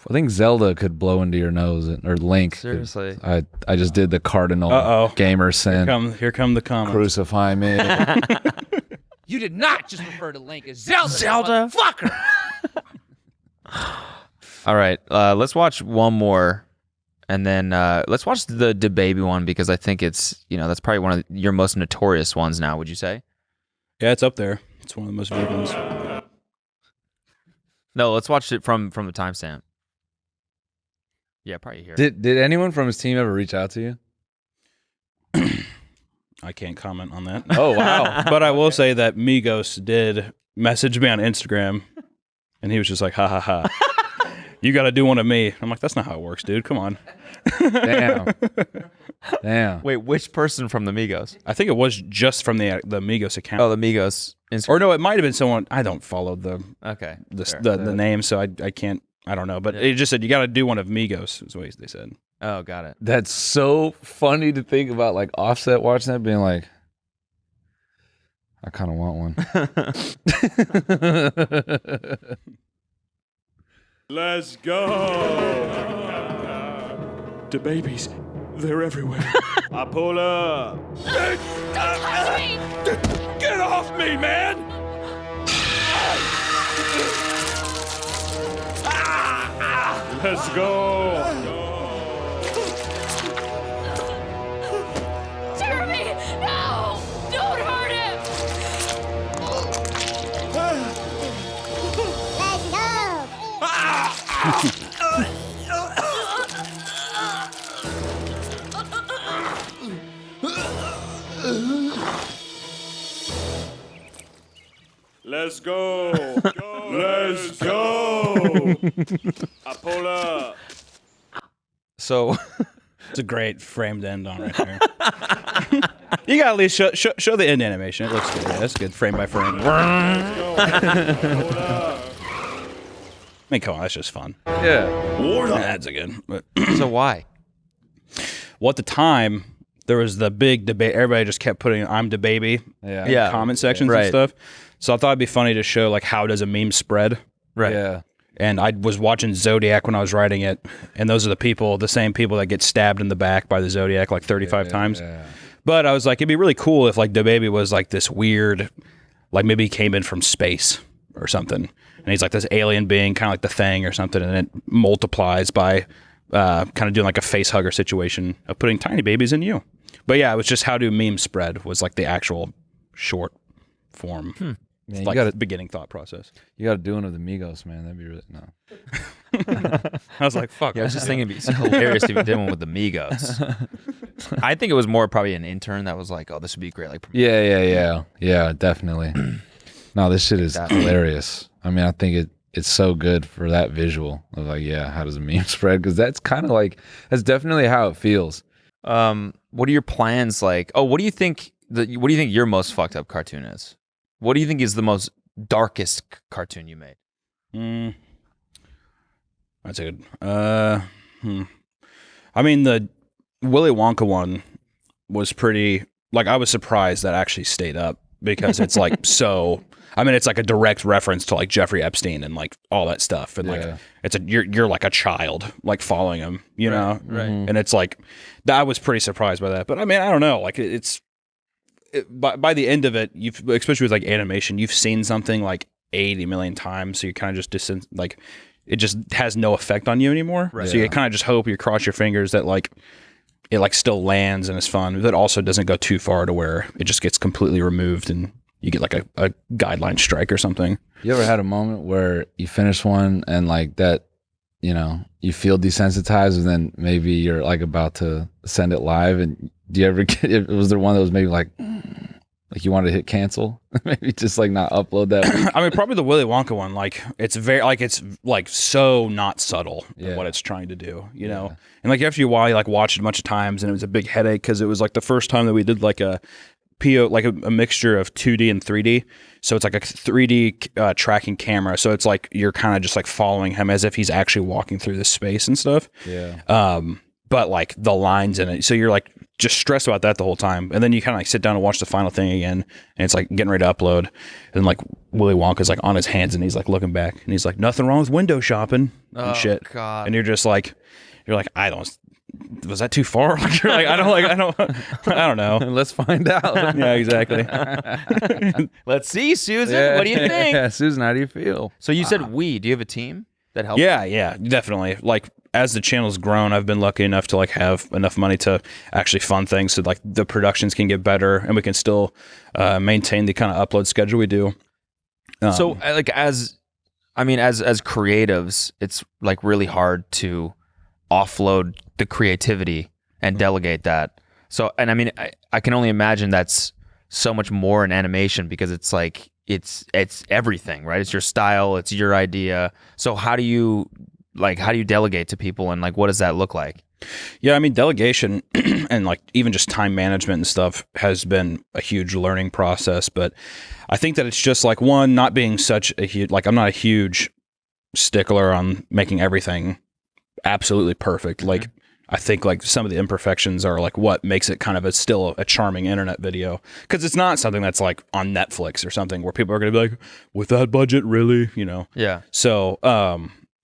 Speaker 2: I think Zelda could blow into your nose, or Link.
Speaker 1: Seriously.
Speaker 2: I just did the cardinal
Speaker 3: Uh-oh.
Speaker 2: gamer sin.
Speaker 3: Here come the comments.
Speaker 2: Crucify me. You did not just refer to Link as Zelda.
Speaker 1: Zelda.
Speaker 2: Fucker.
Speaker 1: All right, let's watch one more, and then let's watch the DaBaby one because I think it's that's probably one of your most notorious ones now. Would you say?
Speaker 3: Yeah, it's up there. It's one of the most viewed ones.
Speaker 1: No, let's watch it from the timestamp. Yeah, probably here.
Speaker 2: Did anyone from his team ever reach out to you?
Speaker 3: I can't comment on that.
Speaker 2: Oh, wow.
Speaker 3: But I will say that Migos did message me on Instagram, and he was just like, ha, ha, ha. You got to do one of me. I'm like, that's not how it works, dude. Come on.
Speaker 2: Damn.
Speaker 1: Wait, which person from the Migos?
Speaker 3: I think it was just from the Migos account.
Speaker 1: Oh, the Migos Instagram.
Speaker 3: Or no, it might have been someone. I don't follow the name, so I can't. I don't know. But it just said, you got to do one of Migos, is what they said.
Speaker 1: Oh, got it.
Speaker 2: That's so funny to think about, like Offset watching that, being like, I kind of want one.
Speaker 5: Let's go. DaBabies, they're everywhere. I pull up.
Speaker 10: Don't touch me!
Speaker 5: Get off me, man! Let's go.
Speaker 10: Jeremy, no! Don't hurt him!
Speaker 5: Let's go. Let's go. I pull up.
Speaker 1: So
Speaker 3: it's a great framed end on right there. You got to at least show the end animation. It looks good. Yeah, that's good, frame by frame. I mean, come on, that's just fun.
Speaker 2: Yeah.
Speaker 3: That's a good. But
Speaker 1: so why?
Speaker 3: Well, at the time, there was the big debate. Everybody just kept putting "I'm DaBaby" in the comment sections and stuff. So I thought it'd be funny to show like how does a meme spread.
Speaker 1: Right.
Speaker 2: Yeah.
Speaker 3: And I was watching Zodiac when I was writing it, and those are the same people that get stabbed in the back by the Zodiac like 35 times.
Speaker 2: Yeah.
Speaker 3: But I was like, it'd be really cool if like DaBaby was like this weird, like maybe he came in from space or something, and he's like this alien being, kind of like the Thing or something, and it multiplies by kind of doing like a face hugger situation of putting tiny babies in you. But yeah, it was just how do memes spread was like the actual short form.
Speaker 2: Man,
Speaker 3: like the beginning thought process.
Speaker 2: You got to do one of the Migos, man. That'd be really
Speaker 3: I was like, fuck.
Speaker 1: Yeah, I was just thinking it'd be hilarious if you did one with the Migos. I think it was more probably an intern that was like, oh, this would be great. Like,
Speaker 2: yeah, definitely. No, this shit is hilarious. I mean, I think it's so good for that visual of like, yeah, how does a meme spread? Because that's kind of like, that's definitely how it feels.
Speaker 1: What are your plans like? Oh, what do you think your most fucked up cartoon is? What do you think is the most darkest cartoon you made?
Speaker 3: That's a good. I mean, the Willy Wonka one was pretty. Like, I was surprised that actually stayed up because it's like so. I mean, it's like a direct reference to like Jeffrey Epstein and like all that stuff, and like you're like a child, like following him, you know,
Speaker 1: right?
Speaker 3: And it's like I was pretty surprised by that. But I mean, I don't know, like by the end of it, especially with like animation, you've seen something like 80 million times, so you kind of just like it just has no effect on you anymore. Right. So you kind of just hope, you cross your fingers that like it like still lands and is fun, but it also doesn't go too far to where it just gets completely removed and you get like a guideline strike or something.
Speaker 2: You ever had a moment where you finish one and like that, you know, you feel desensitized and then maybe you're like about to send it live, and do you ever get, was there one that was maybe like you wanted to hit cancel? Maybe just like not upload that week?
Speaker 3: I mean, probably the Willy Wonka one, like it's very, like it's like so not subtle in what it's trying to do, you know? And like after a while, you like watched it a bunch of times and it was a big headache because it was like the first time that we did like a PO, like a mixture of 2D and 3D. So it's like a 3D tracking camera. So it's like you're kind of just like following him as if he's actually walking through the space and stuff.
Speaker 2: Yeah.
Speaker 3: But like the lines in it, so you're like just stressed about that the whole time, and then you kind of like sit down and watch the final thing again, and it's like getting ready to upload, and like Willy Wonka's like on his hands and he's like looking back and he's like, nothing wrong with window shopping and shit.
Speaker 1: God.
Speaker 3: And you're like, I don't, was that too far? I don't know.
Speaker 2: Let's find out.
Speaker 3: Yeah, exactly.
Speaker 1: Let's see, Susan. What do you think?
Speaker 2: Yeah, Susan, how do you feel?
Speaker 1: So you said we. Do you have a team that helps?
Speaker 3: Yeah, definitely. Like as the channel's grown, I've been lucky enough to like have enough money to actually fund things so like the productions can get better and we can still maintain the kind of upload schedule we do.
Speaker 1: So like as creatives, it's like really hard to offload the creativity and delegate that. So, and I mean, I can only imagine that's so much more in animation because it's like, it's everything, right? It's your style, it's your idea. So how do you delegate to people and like, what does that look like?
Speaker 3: Yeah, I mean, delegation and like even just time management and stuff has been a huge learning process. But I think that it's just like one, not being such a huge, like I'm not a huge stickler on making everything absolutely perfect. Like I think like some of the imperfections are like what makes it kind of still a charming internet video because it's not something that's like on Netflix or something where people are going to be like, with that budget, really, you know?
Speaker 1: Yeah.
Speaker 3: So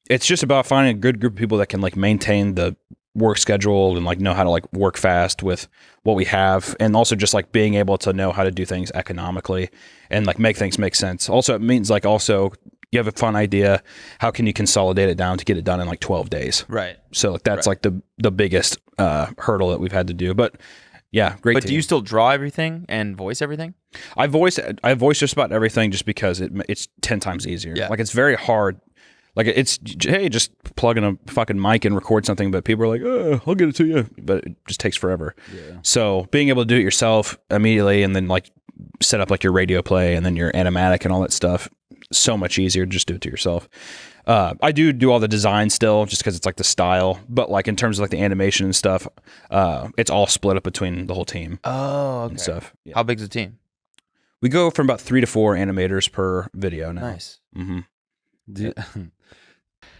Speaker 3: it's just about finding a good group of people that can like maintain the work schedule and like know how to like work fast with what we have, and also just like being able to know how to do things economically and like make things make sense. Also, it means like also you have a fun idea, how can you consolidate it down to get it done in like 12 days?
Speaker 1: Right.
Speaker 3: So that's like the biggest hurdle that we've had to do. But yeah, great.
Speaker 1: But
Speaker 3: team.
Speaker 1: do you still draw everything and voice everything?
Speaker 3: I voice just about everything just because it's 10 times easier.
Speaker 1: Yeah.
Speaker 3: Like it's very hard. Like it's, hey, just plug in a fucking mic and record something, but people are like, oh, I'll get it to you. But it just takes forever. Yeah. So being able to do it yourself immediately and then like set up like your radio play and then your animatic and all that stuff, so much easier to just do it to yourself. I do all the design still just because it's like the style, but like in terms of like the animation and stuff, it's all split up between the whole team.
Speaker 1: Oh, okay.
Speaker 3: And stuff. Yeah.
Speaker 1: How big's the team?
Speaker 3: We go from about 3 to 4 animators per video now.
Speaker 1: Nice.
Speaker 3: Mm-hmm.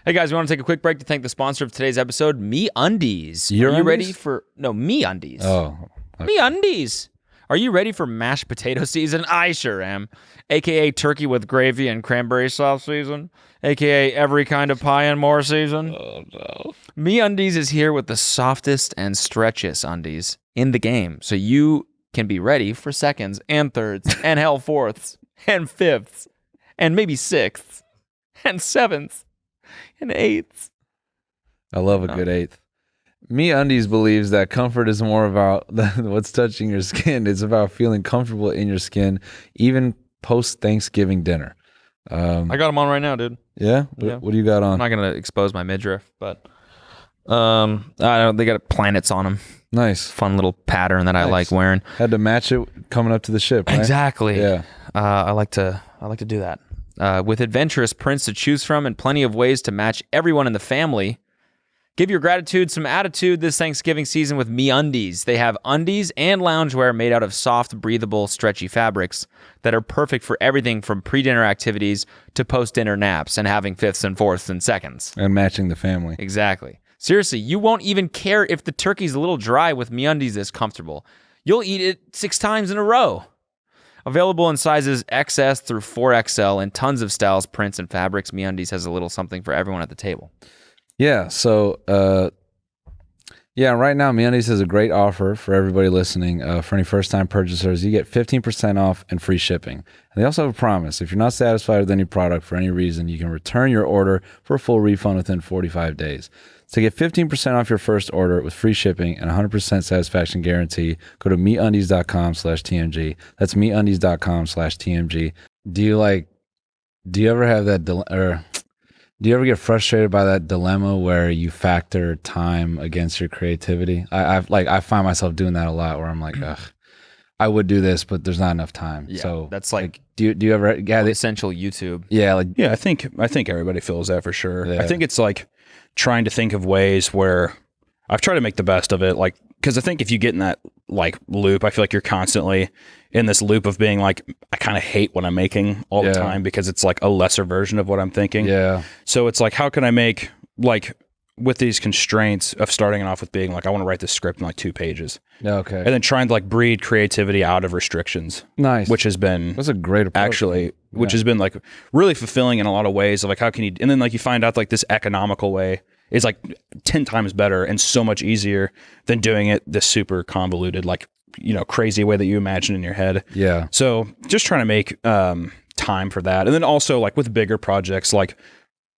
Speaker 1: Hey guys, we want to take a quick break to thank the sponsor of today's episode, MeUndies.
Speaker 2: Your
Speaker 1: Are you ready
Speaker 2: undies?
Speaker 1: for MeUndies?
Speaker 2: Oh, okay.
Speaker 1: MeUndies. Are you ready for mashed potato season? I sure am. AKA turkey with gravy and cranberry sauce season. AKA every kind of pie and more season.
Speaker 2: Oh no.
Speaker 1: MeUndies is here with the softest and stretchiest undies in the game, so you can be ready for seconds and thirds and hell fourths and fifths and maybe sixths and sevenths and eighths.
Speaker 2: I love a good eighth. MeUndies believes that comfort is more about what's touching your skin. It's about feeling comfortable in your skin, even post-Thanksgiving dinner.
Speaker 1: I got them on right now, dude.
Speaker 2: Yeah?
Speaker 1: Yeah.
Speaker 2: What do you got on?
Speaker 1: I'm not gonna expose my midriff, but I don't. They got planets on them.
Speaker 2: Nice.
Speaker 1: Fun little pattern that I like wearing.
Speaker 2: Had to match it coming up to the ship, right?
Speaker 1: Exactly.
Speaker 2: Yeah.
Speaker 1: I like to do that. With adventurous prints to choose from and plenty of ways to match everyone in the family, give your gratitude some attitude this Thanksgiving season with MeUndies. They have undies and loungewear made out of soft, breathable, stretchy fabrics that are perfect for everything from pre-dinner activities to post-dinner naps and having fifths and fourths and seconds.
Speaker 2: And matching the family.
Speaker 1: Exactly. Seriously, you won't even care if the turkey's a little dry with MeUndies this comfortable. You'll eat it 6 times in a row. Available in sizes XS through 4XL and tons of styles, prints, and fabrics, MeUndies has a little something for everyone at the table.
Speaker 2: Yeah, so right now MeUndies has a great offer for everybody listening. For any first-time purchasers, you get 15% off and free shipping. And they also have a promise. If you're not satisfied with any product for any reason, you can return your order for a full refund within 45 days. To get 15% off your first order with free shipping and 100% satisfaction guarantee, go to MeUndies.com/TMG. That's MeUndies.com/TMG. Do you ever have that do you ever get frustrated by that dilemma where you factor time against your creativity? I find myself doing that a lot where I'm like, ugh, I would do this, but there's not enough time.
Speaker 1: Yeah,
Speaker 2: so
Speaker 1: that's like
Speaker 2: do you ever get
Speaker 1: essential YouTube?
Speaker 2: Yeah,
Speaker 3: I think everybody feels that for sure.
Speaker 2: Yeah.
Speaker 3: I think it's like trying to think of ways where I've tried to make the best of it, like because I think if you get in that like loop, I feel like you're constantly in this loop of being like, I kind of hate what I'm making all the time because it's like a lesser version of what I'm thinking.
Speaker 2: Yeah.
Speaker 3: So it's like, how can I make like with these constraints of starting off with being like, I want to write this script in like 2 pages.
Speaker 2: Okay.
Speaker 3: And then trying to like breed creativity out of restrictions.
Speaker 2: Nice.
Speaker 3: Which has been
Speaker 2: that's a great approach.
Speaker 3: Actually, which has been like really fulfilling in a lot of ways of like, how can you, and then like you find out like this economical way is like 10 times better and so much easier than doing it this super convoluted, like, crazy way that you imagine in your head.
Speaker 2: Yeah.
Speaker 3: So just trying to make time for that. And then also like with bigger projects, like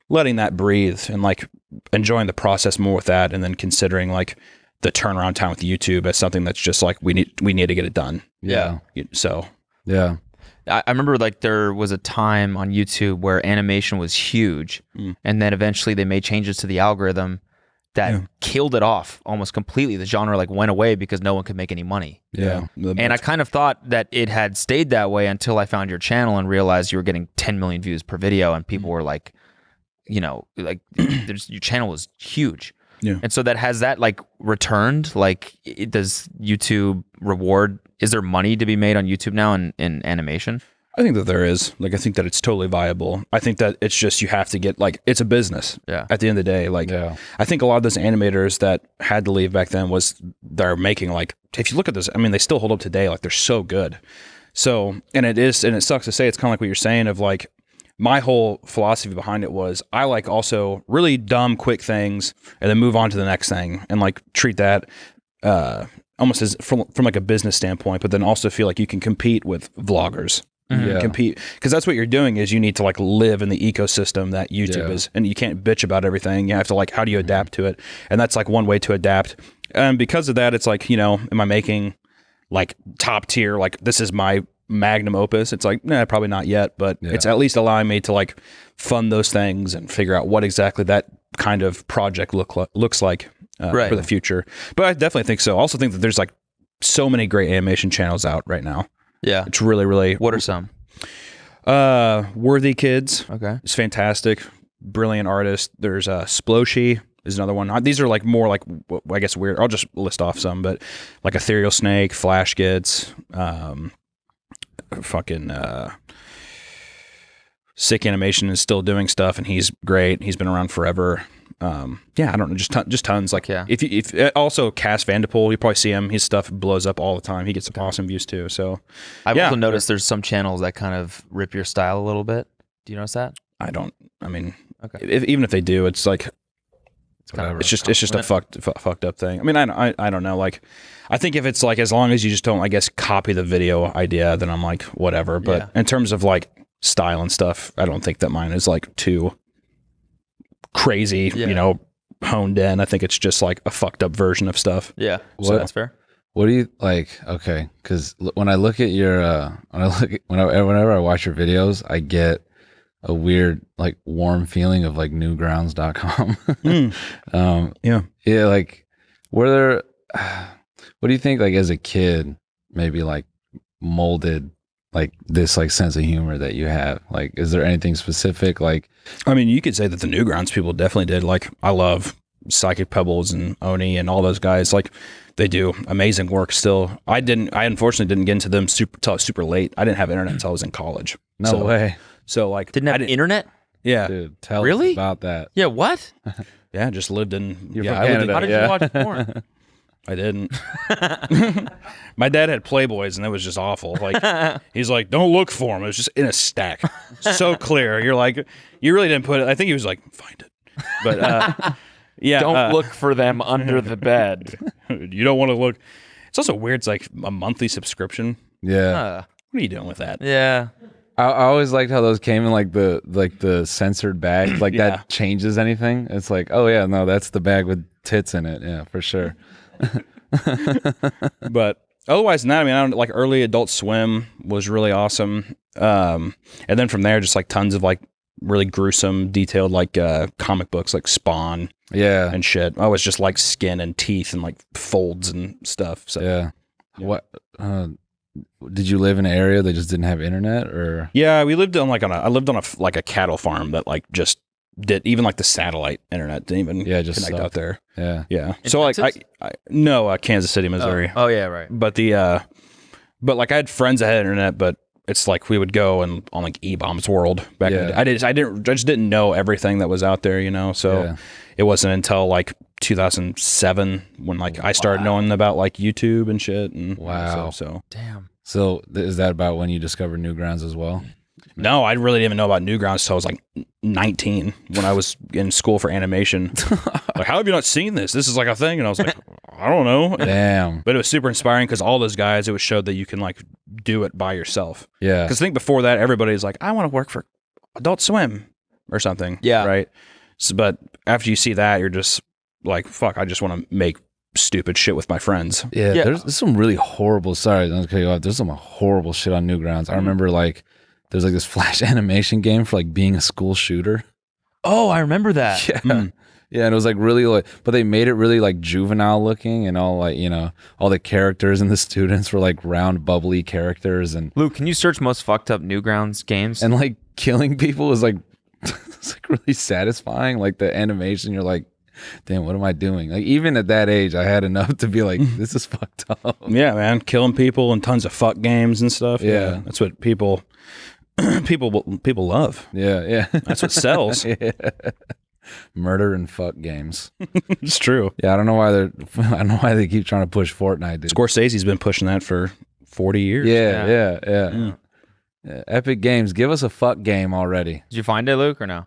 Speaker 3: letting that breathe and like enjoying the process more with that. And then considering like the turnaround time with YouTube as something that's just like, we need to get it done.
Speaker 2: Yeah.
Speaker 3: So,
Speaker 2: yeah.
Speaker 1: I remember like there was a time on YouTube where animation was huge, and then eventually they made changes to the algorithm that killed it off almost completely. The genre like went away because no one could make any money.
Speaker 2: Yeah.
Speaker 1: And I kind of thought that it had stayed that way until I found your channel and realized you were getting 10 million views per video, and people were like, your channel was huge.
Speaker 3: Yeah.
Speaker 1: And so has that like returned? Like, does YouTube reward? Is there money to be made on YouTube now in animation?
Speaker 3: I think that there is. Like, I think that it's totally viable. I think that it's just you have to get like, it's a business.
Speaker 1: Yeah.
Speaker 3: At the end of the day, like, I think a lot of those animators that had to leave back then they're making like, if you look at this, I mean, they still hold up today. Like, they're so good. So, and it sucks to say, it's kind of like what you're saying of like, my whole philosophy behind it was I like also really dumb, quick things and then move on to the next thing and like treat that almost as from like a business standpoint, but then also feel like you can compete with vloggers. Compete, because that's what you're doing is you need to like live in the ecosystem that YouTube is, and you can't bitch about everything. You have to like, how do you adapt to it? And that's like one way to adapt. And because of that, it's like, am I making like top tier, like this is my magnum opus? It's like, nah, probably not yet, but it's at least allowing me to like fund those things and figure out what exactly that kind of project looks like for the future. But I definitely think so. I also think that there's like so many great animation channels out right now.
Speaker 1: Yeah.
Speaker 3: It's really, really.
Speaker 1: What are some?
Speaker 3: Worthy Kids.
Speaker 1: Okay.
Speaker 3: It's fantastic. Brilliant artist. There's Sploshy is another one. These are like more like, I guess, weird. I'll just list off some, but like Ethereal Snake, Flash Kids, Sick Animation is still doing stuff, and he's great. He's been around forever. I don't know, just tons. Like, if also Cass Vanderpool, you probably see him. His stuff blows up all the time. He gets awesome views too. So
Speaker 1: I've also noticed there's some channels that kind of rip your style a little bit. Do you notice that?
Speaker 3: Even if they do, it's like it's just a fucked up thing. I mean, I don't know. Like, I think if it's like, as long as you just don't, I guess, copy the video idea, then I'm like, whatever. But in terms of like style and stuff, I don't think that mine is like too crazy, honed in. I think it's just like a fucked up version of stuff.
Speaker 1: Yeah. So that's fair.
Speaker 2: What do you like? Okay. Cause when I look at your, whenever I watch your videos, I get a weird, like, warm feeling of like newgrounds.com. Yeah. Like, what do you think, like, as a kid, maybe like molded like this like sense of humor that you have? Like, is there anything specific? Like,
Speaker 3: I mean, you could say that the Newgrounds people definitely did. Like, I love Psychic Pebbles and Oni and all those guys. Like, they do amazing work still. I unfortunately didn't get into them super late. I didn't have internet until I was in college.
Speaker 2: No way.
Speaker 3: So like,
Speaker 1: didn't have internet?
Speaker 3: Yeah.
Speaker 2: Dude, tell
Speaker 1: us
Speaker 2: about that.
Speaker 1: Yeah, what?
Speaker 3: Yeah, just lived in
Speaker 2: Canada.
Speaker 1: How did you watch porn?
Speaker 3: I didn't. My dad had Playboys, and it was just awful. Like, he's like, don't look for them. It was just in a stack. So clear. You're like, you really didn't put it. I think he was like, find it. But
Speaker 1: don't look for them under the bed.
Speaker 3: You don't want to look. It's also weird. It's like a monthly subscription.
Speaker 2: Yeah.
Speaker 3: What are you doing with that?
Speaker 1: Yeah.
Speaker 2: I always liked how those came in like the censored bag. Like, that changes anything. It's like, oh yeah, no, that's the bag with tits in it. Yeah, for sure.
Speaker 3: But otherwise than that, I mean, I don't, like, early Adult Swim was really awesome. And then from there, just like tons of like really gruesome, detailed like comic books like Spawn, and shit. I was just like skin and teeth and like folds and stuff. So
Speaker 2: yeah. What did you live in an area that just didn't have internet, or?
Speaker 3: Yeah, we lived on I lived on a cattle farm that like just did, even like the satellite internet didn't even
Speaker 2: just
Speaker 3: connect
Speaker 2: sucked.
Speaker 3: out there.
Speaker 2: Yeah.
Speaker 3: So like no, Kansas City, Missouri.
Speaker 1: Oh yeah, right.
Speaker 3: But but like I had friends that had internet, but it's like we would go and on like E-Bombs World back in the day. I just didn't know everything that was out there, So it wasn't until like 2007 when like I started knowing about like YouTube and shit. And so
Speaker 1: damn.
Speaker 2: So is that about when you discovered Newgrounds as well?
Speaker 3: No, I really didn't even know about Newgrounds until I was like 19 when I was in school for animation. Like, how have you not seen this? This is like a thing. And I was like, I don't know.
Speaker 2: Damn.
Speaker 3: But it was super inspiring because all those guys, it was showed that you can like do it by yourself.
Speaker 2: Yeah.
Speaker 3: Because I think before that, everybody's like, I want to work for Adult Swim or something.
Speaker 1: Yeah.
Speaker 3: Right. So, but after you see that, you're just like, fuck, I just want to make stupid shit with my friends.
Speaker 2: Yeah. There's some really horrible, sorry, don't cut you off. There's some horrible shit on Newgrounds. I remember like, there's like this Flash animation game for like being a school shooter.
Speaker 1: Oh, I remember that.
Speaker 2: Yeah. Yeah, and it was like really like, but they made it really like juvenile looking, and all like, you know, all the characters and the students were like round, bubbly characters, and
Speaker 1: Luke, can you search most fucked up Newgrounds games?
Speaker 2: and like killing people was like, it's like really satisfying. Like the animation, you're like, damn, what am I doing? Like even at that age, I had enough to be like, this is fucked up.
Speaker 3: Yeah, man, killing people and tons of fuck games and stuff.
Speaker 2: Yeah.
Speaker 3: That's what people love.
Speaker 2: Yeah.
Speaker 3: That's what sells.
Speaker 2: Yeah. Murder and fuck games.
Speaker 3: It's true.
Speaker 2: Yeah, I don't know why they keep trying to push Fortnite, dude.
Speaker 3: Scorsese's been pushing that for 40 years.
Speaker 2: Yeah. Epic Games, give us a fuck game already.
Speaker 1: Did you find it, Luke, or no?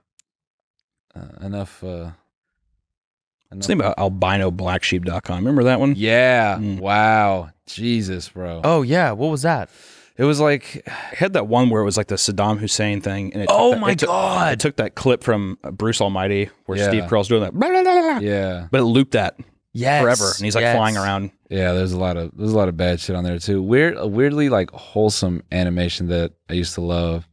Speaker 2: Enough.
Speaker 3: Let's think about albinoblacksheep.com. Remember that one?
Speaker 2: Yeah. Wow. Jesus, bro.
Speaker 1: Oh, yeah. What was that?
Speaker 2: It was like,
Speaker 3: It had that one where it was like the Saddam Hussein thing. And it
Speaker 1: God.
Speaker 3: It took that clip from Bruce Almighty where
Speaker 2: Yeah.
Speaker 3: Steve Carell's doing that. Blah, blah, blah, blah,
Speaker 2: yeah.
Speaker 3: but it looped that
Speaker 1: Yes.
Speaker 3: forever. And he's like flying around.
Speaker 2: Yeah, there's a lot of bad shit on there too. Weirdly like wholesome animation that I used to love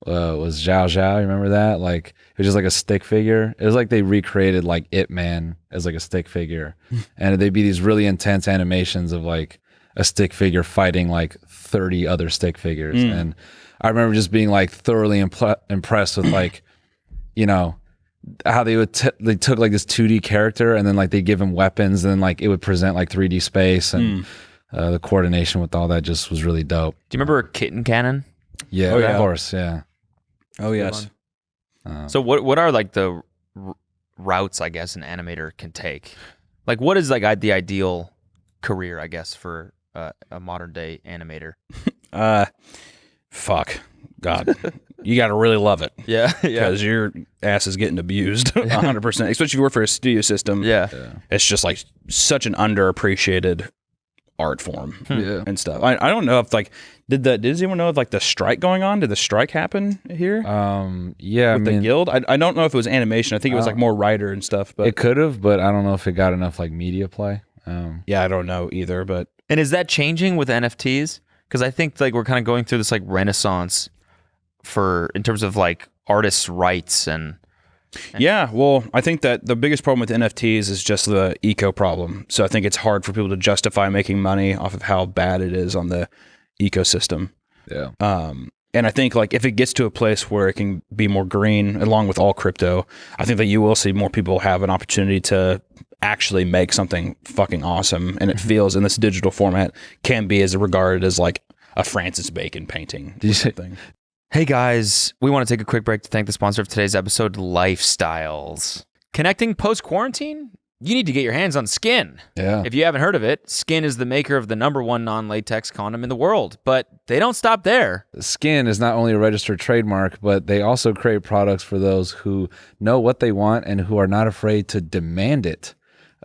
Speaker 2: was Zhao Zhao. You remember that? Like it was just like a stick figure. It was like they recreated like Ip Man as like a stick figure, and they'd be these really intense animations of like a stick figure fighting like 30 other stick figures. And I remember just being like thoroughly impressed with like, you know, how they took like this 2D character and then like they give him weapons and then like it would present like 3D space, and the coordination with all that just was really dope.
Speaker 1: Do you remember Kitten Cannon?
Speaker 2: Yeah, of course. Yeah.
Speaker 3: Oh, yes.
Speaker 1: So what are like the routes, I guess, an animator can take? Like what is like the ideal career, I guess, for a modern day animator?
Speaker 3: Fuck. God. You got to really love it.
Speaker 1: Yeah.
Speaker 3: Because your ass is getting abused 100%. Especially if you work for a studio system.
Speaker 1: Yeah.
Speaker 3: It's just like such an underappreciated art form
Speaker 2: Yeah.
Speaker 3: and stuff. I don't know if like, did anyone know of like the strike going on? Did the strike happen here?
Speaker 2: Yeah.
Speaker 3: With the guild? I don't know if it was animation. I think it was like more writer and stuff. But
Speaker 2: it could have, but I don't know if it got enough like media play.
Speaker 3: yeah, I don't know either. But
Speaker 1: And is that changing with NFTs? Because I think like we're kind of going through this like renaissance in terms of like artists' rights and
Speaker 3: yeah, well, I think that the biggest problem with NFTs is just the eco problem. So I think it's hard for people to justify making money off of how bad it is on the ecosystem.
Speaker 2: Yeah.
Speaker 3: And I think like if it gets to a place where it can be more green, along with all crypto, I think that you will see more people have an opportunity to actually make something fucking awesome. And it feels in this digital format can be as regarded as like a Francis Bacon painting.
Speaker 2: Did you say?
Speaker 1: Hey guys, we want to take a quick break to thank the sponsor of today's episode, Lifestyles. Connecting post-quarantine? You need to get your hands on Skin.
Speaker 2: Yeah.
Speaker 1: If you haven't heard of it, Skin is the maker of the #1 non-latex condom in the world, but they don't stop there.
Speaker 2: Skin is not only a registered trademark, but they also create products for those who know what they want and who are not afraid to demand it.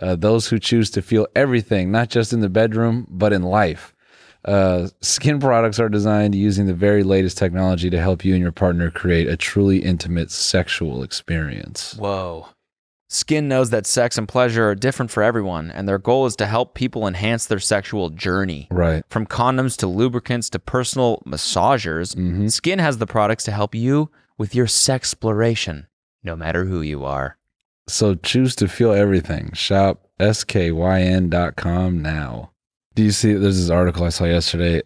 Speaker 2: Those who choose to feel everything, not just in the bedroom, but in life. Skin products are designed using the very latest technology to help you and your partner create a truly intimate sexual experience.
Speaker 1: Whoa. Skin knows that sex and pleasure are different for everyone, and their goal is to help people enhance their sexual journey.
Speaker 2: Right.
Speaker 1: From condoms to lubricants to personal massagers, Skin has the products to help you with your sexploration, no matter who you are.
Speaker 2: So choose to feel everything. Shop skyn.com now. Do you see, there's this article I saw yesterday,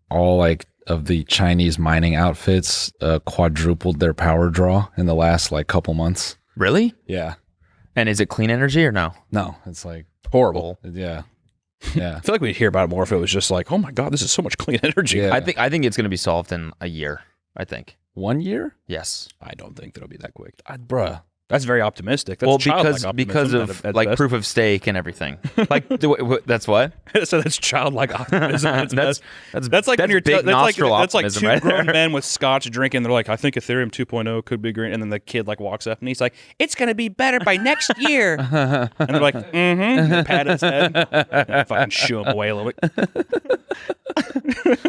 Speaker 2: all like of the Chinese mining outfits quadrupled their power draw in the last like couple months.
Speaker 1: Really?
Speaker 2: Yeah.
Speaker 1: And is it clean energy or no?
Speaker 2: No, it's like
Speaker 3: horrible.
Speaker 2: Yeah.
Speaker 3: I
Speaker 2: Yeah.
Speaker 3: feel like we'd hear about it more if it was just like, oh my God, this is so much clean energy.
Speaker 2: Yeah.
Speaker 1: I think it's going to be solved in a year, I think.
Speaker 2: 1 year?
Speaker 1: Yes.
Speaker 3: I don't think that'll be that quick.
Speaker 2: Bruh.
Speaker 3: That's very optimistic. That's
Speaker 1: Well,
Speaker 3: childlike
Speaker 1: because
Speaker 3: optimism
Speaker 1: of
Speaker 3: at
Speaker 1: like
Speaker 3: best.
Speaker 1: proof of stake and everything. Like that's what?
Speaker 3: So that's childlike optimism.
Speaker 1: That's
Speaker 3: like when you're
Speaker 1: big nostril
Speaker 3: that's like
Speaker 1: optimism
Speaker 3: two
Speaker 1: right
Speaker 3: grown
Speaker 1: there.
Speaker 3: men with scotch drinking. They're like, I think Ethereum 2.0 could be green, and then the kid like walks up and he's like, it's gonna be better by next year. And they're like, mm-hmm. Pat his head, fucking shoo him away a little bit.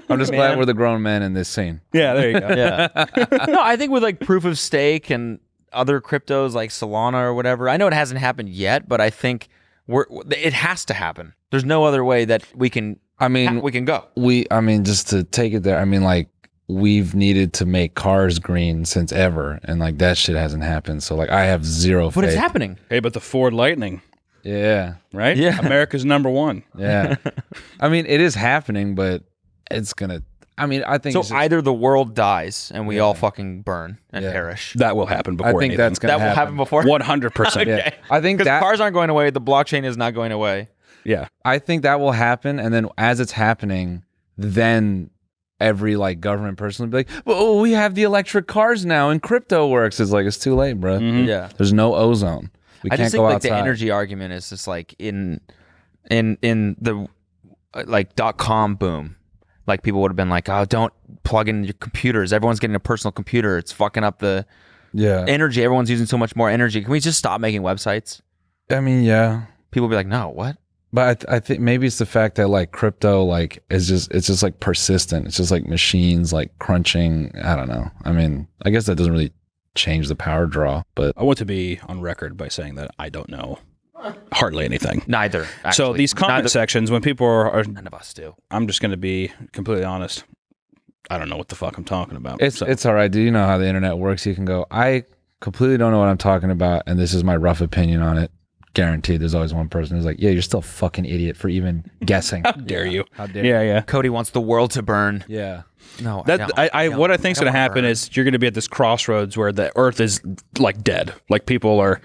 Speaker 2: I'm just glad we're the grown men in this scene.
Speaker 3: Yeah, there you go.
Speaker 1: Yeah. No, I think with like proof of stake and other cryptos like Solana or whatever, I know it hasn't happened yet, but I think it has to happen. There's no other way that we can.
Speaker 2: I mean,
Speaker 1: we can go.
Speaker 2: Just to take it there. I mean, like we've needed to make cars green since ever, and like that shit hasn't happened. So like I have zero
Speaker 1: But
Speaker 2: faith.
Speaker 1: it's happening.
Speaker 3: Hey, but the Ford Lightning,
Speaker 2: Yeah,
Speaker 3: right?
Speaker 1: Yeah.
Speaker 3: America's #1.
Speaker 2: yeah. I mean, it is happening, but it's gonna. I mean, I think
Speaker 1: So
Speaker 2: it's just-
Speaker 1: either the world dies and we all fucking burn and
Speaker 2: Yeah.
Speaker 1: perish.
Speaker 3: That will happen before.
Speaker 2: I think
Speaker 3: anything.
Speaker 2: that's gonna
Speaker 1: That will happen before.
Speaker 3: 100%.
Speaker 2: Yeah. I think
Speaker 1: Because
Speaker 2: that
Speaker 1: cars aren't going away. The blockchain is not going away.
Speaker 3: Yeah.
Speaker 2: I think that will happen, and then as it's happening, then every like government person will be like, "Well, we have the electric cars now, and crypto works." It's like it's too late, bro.
Speaker 1: Yeah.
Speaker 2: There's no ozone. We
Speaker 1: I
Speaker 2: can't
Speaker 1: just think
Speaker 2: go
Speaker 1: like
Speaker 2: outside.
Speaker 1: the energy argument is just like in the like .com boom. Like people would have been like, "Oh, don't plug in your computers. Everyone's getting a personal computer. It's fucking up the
Speaker 2: Yeah.
Speaker 1: energy. Everyone's using so much more energy. Can we just stop making websites?"
Speaker 2: I mean, yeah.
Speaker 1: People will be like, "No, what?"
Speaker 2: But I think maybe it's the fact that like crypto like it's just like persistent. It's just like machines like crunching. I don't know. I mean, I guess that doesn't really change the power draw, but
Speaker 3: I want to be on record by saying that I don't know hardly anything.
Speaker 1: Neither.
Speaker 3: So
Speaker 1: actually.
Speaker 3: these comment
Speaker 1: Neither-
Speaker 3: sections, when people are,
Speaker 1: none of us do.
Speaker 3: I'm just going to be completely honest. I don't know what the fuck I'm talking about.
Speaker 2: it's all right. Do you know how the internet works? You can go, I completely don't know what I'm talking about, and this is my rough opinion on it. Guaranteed, there's always one person who's like, yeah, you're still a fucking idiot for even guessing.
Speaker 3: How dare you?
Speaker 2: How dare
Speaker 3: Yeah, yeah.
Speaker 1: Cody wants the world to burn.
Speaker 2: Yeah.
Speaker 1: No,
Speaker 3: That
Speaker 1: don't.
Speaker 3: what I think's
Speaker 1: don't
Speaker 3: going to
Speaker 1: wanna
Speaker 3: happen
Speaker 1: burn.
Speaker 3: is you're going to be at this crossroads where the Earth is like dead. Like people are,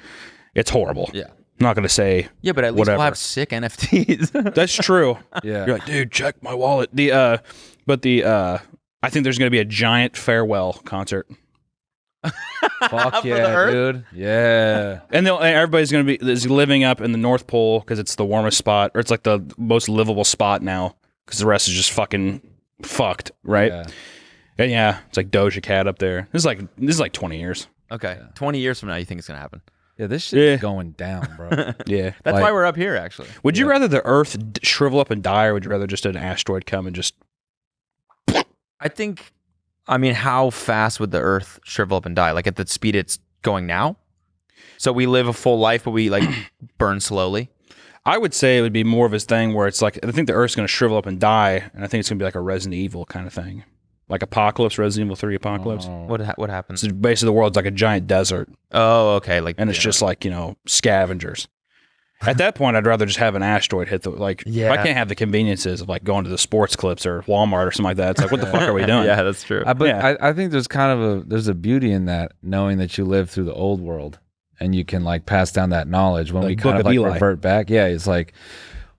Speaker 3: it's horrible.
Speaker 1: Yeah.
Speaker 3: I'm not going to say.
Speaker 1: Yeah, but at least
Speaker 3: whatever.
Speaker 1: we'll have sick NFTs.
Speaker 3: That's true.
Speaker 2: Yeah.
Speaker 3: You're like, dude, check my wallet. I think there's going to be a giant farewell concert.
Speaker 2: Fuck
Speaker 1: the
Speaker 2: yeah,
Speaker 1: Earth?
Speaker 2: dude. Yeah.
Speaker 3: And everybody's going to be is living up in the North Pole because it's the warmest spot, or it's like the most livable spot now because the rest is just fucking fucked, right?
Speaker 2: Yeah.
Speaker 3: And yeah, it's like Doja Cat up there. This is like 20 years.
Speaker 1: Okay, 20 years from now, you think it's gonna happen?
Speaker 2: Yeah, this shit is going down, bro.
Speaker 3: Yeah.
Speaker 1: That's
Speaker 2: Like-
Speaker 1: why we're up here, actually.
Speaker 3: Would you rather the Earth shrivel up and die, or would you rather just an asteroid come and just?
Speaker 1: I think. I mean, how fast would the Earth shrivel up and die? Like at the speed it's going now? So we live a full life, but we like burn slowly.
Speaker 3: I would say it would be more of his thing where it's like I think the Earth's going to shrivel up and die, and I think it's going to be like a Resident Evil kind of thing, like Apocalypse, Resident Evil 3 Apocalypse.
Speaker 1: What happens?
Speaker 3: So basically, the world's like a giant desert,
Speaker 1: Oh, okay. Like,
Speaker 3: and it's just like scavengers. At that point, I'd rather just have an asteroid hit the if
Speaker 1: Yeah.
Speaker 3: I can't have the conveniences of like going to the sports clips or Walmart or something like that. It's like, what the fuck are we doing?
Speaker 1: yeah, that's true.
Speaker 2: But
Speaker 3: Yeah.
Speaker 2: I think there's kind of there's a beauty in that, knowing that you live through the old world and you can like pass down that knowledge when
Speaker 3: Like
Speaker 2: we
Speaker 3: Book
Speaker 2: kind of
Speaker 3: of
Speaker 2: like
Speaker 3: Eli.
Speaker 2: revert back. Yeah, it's like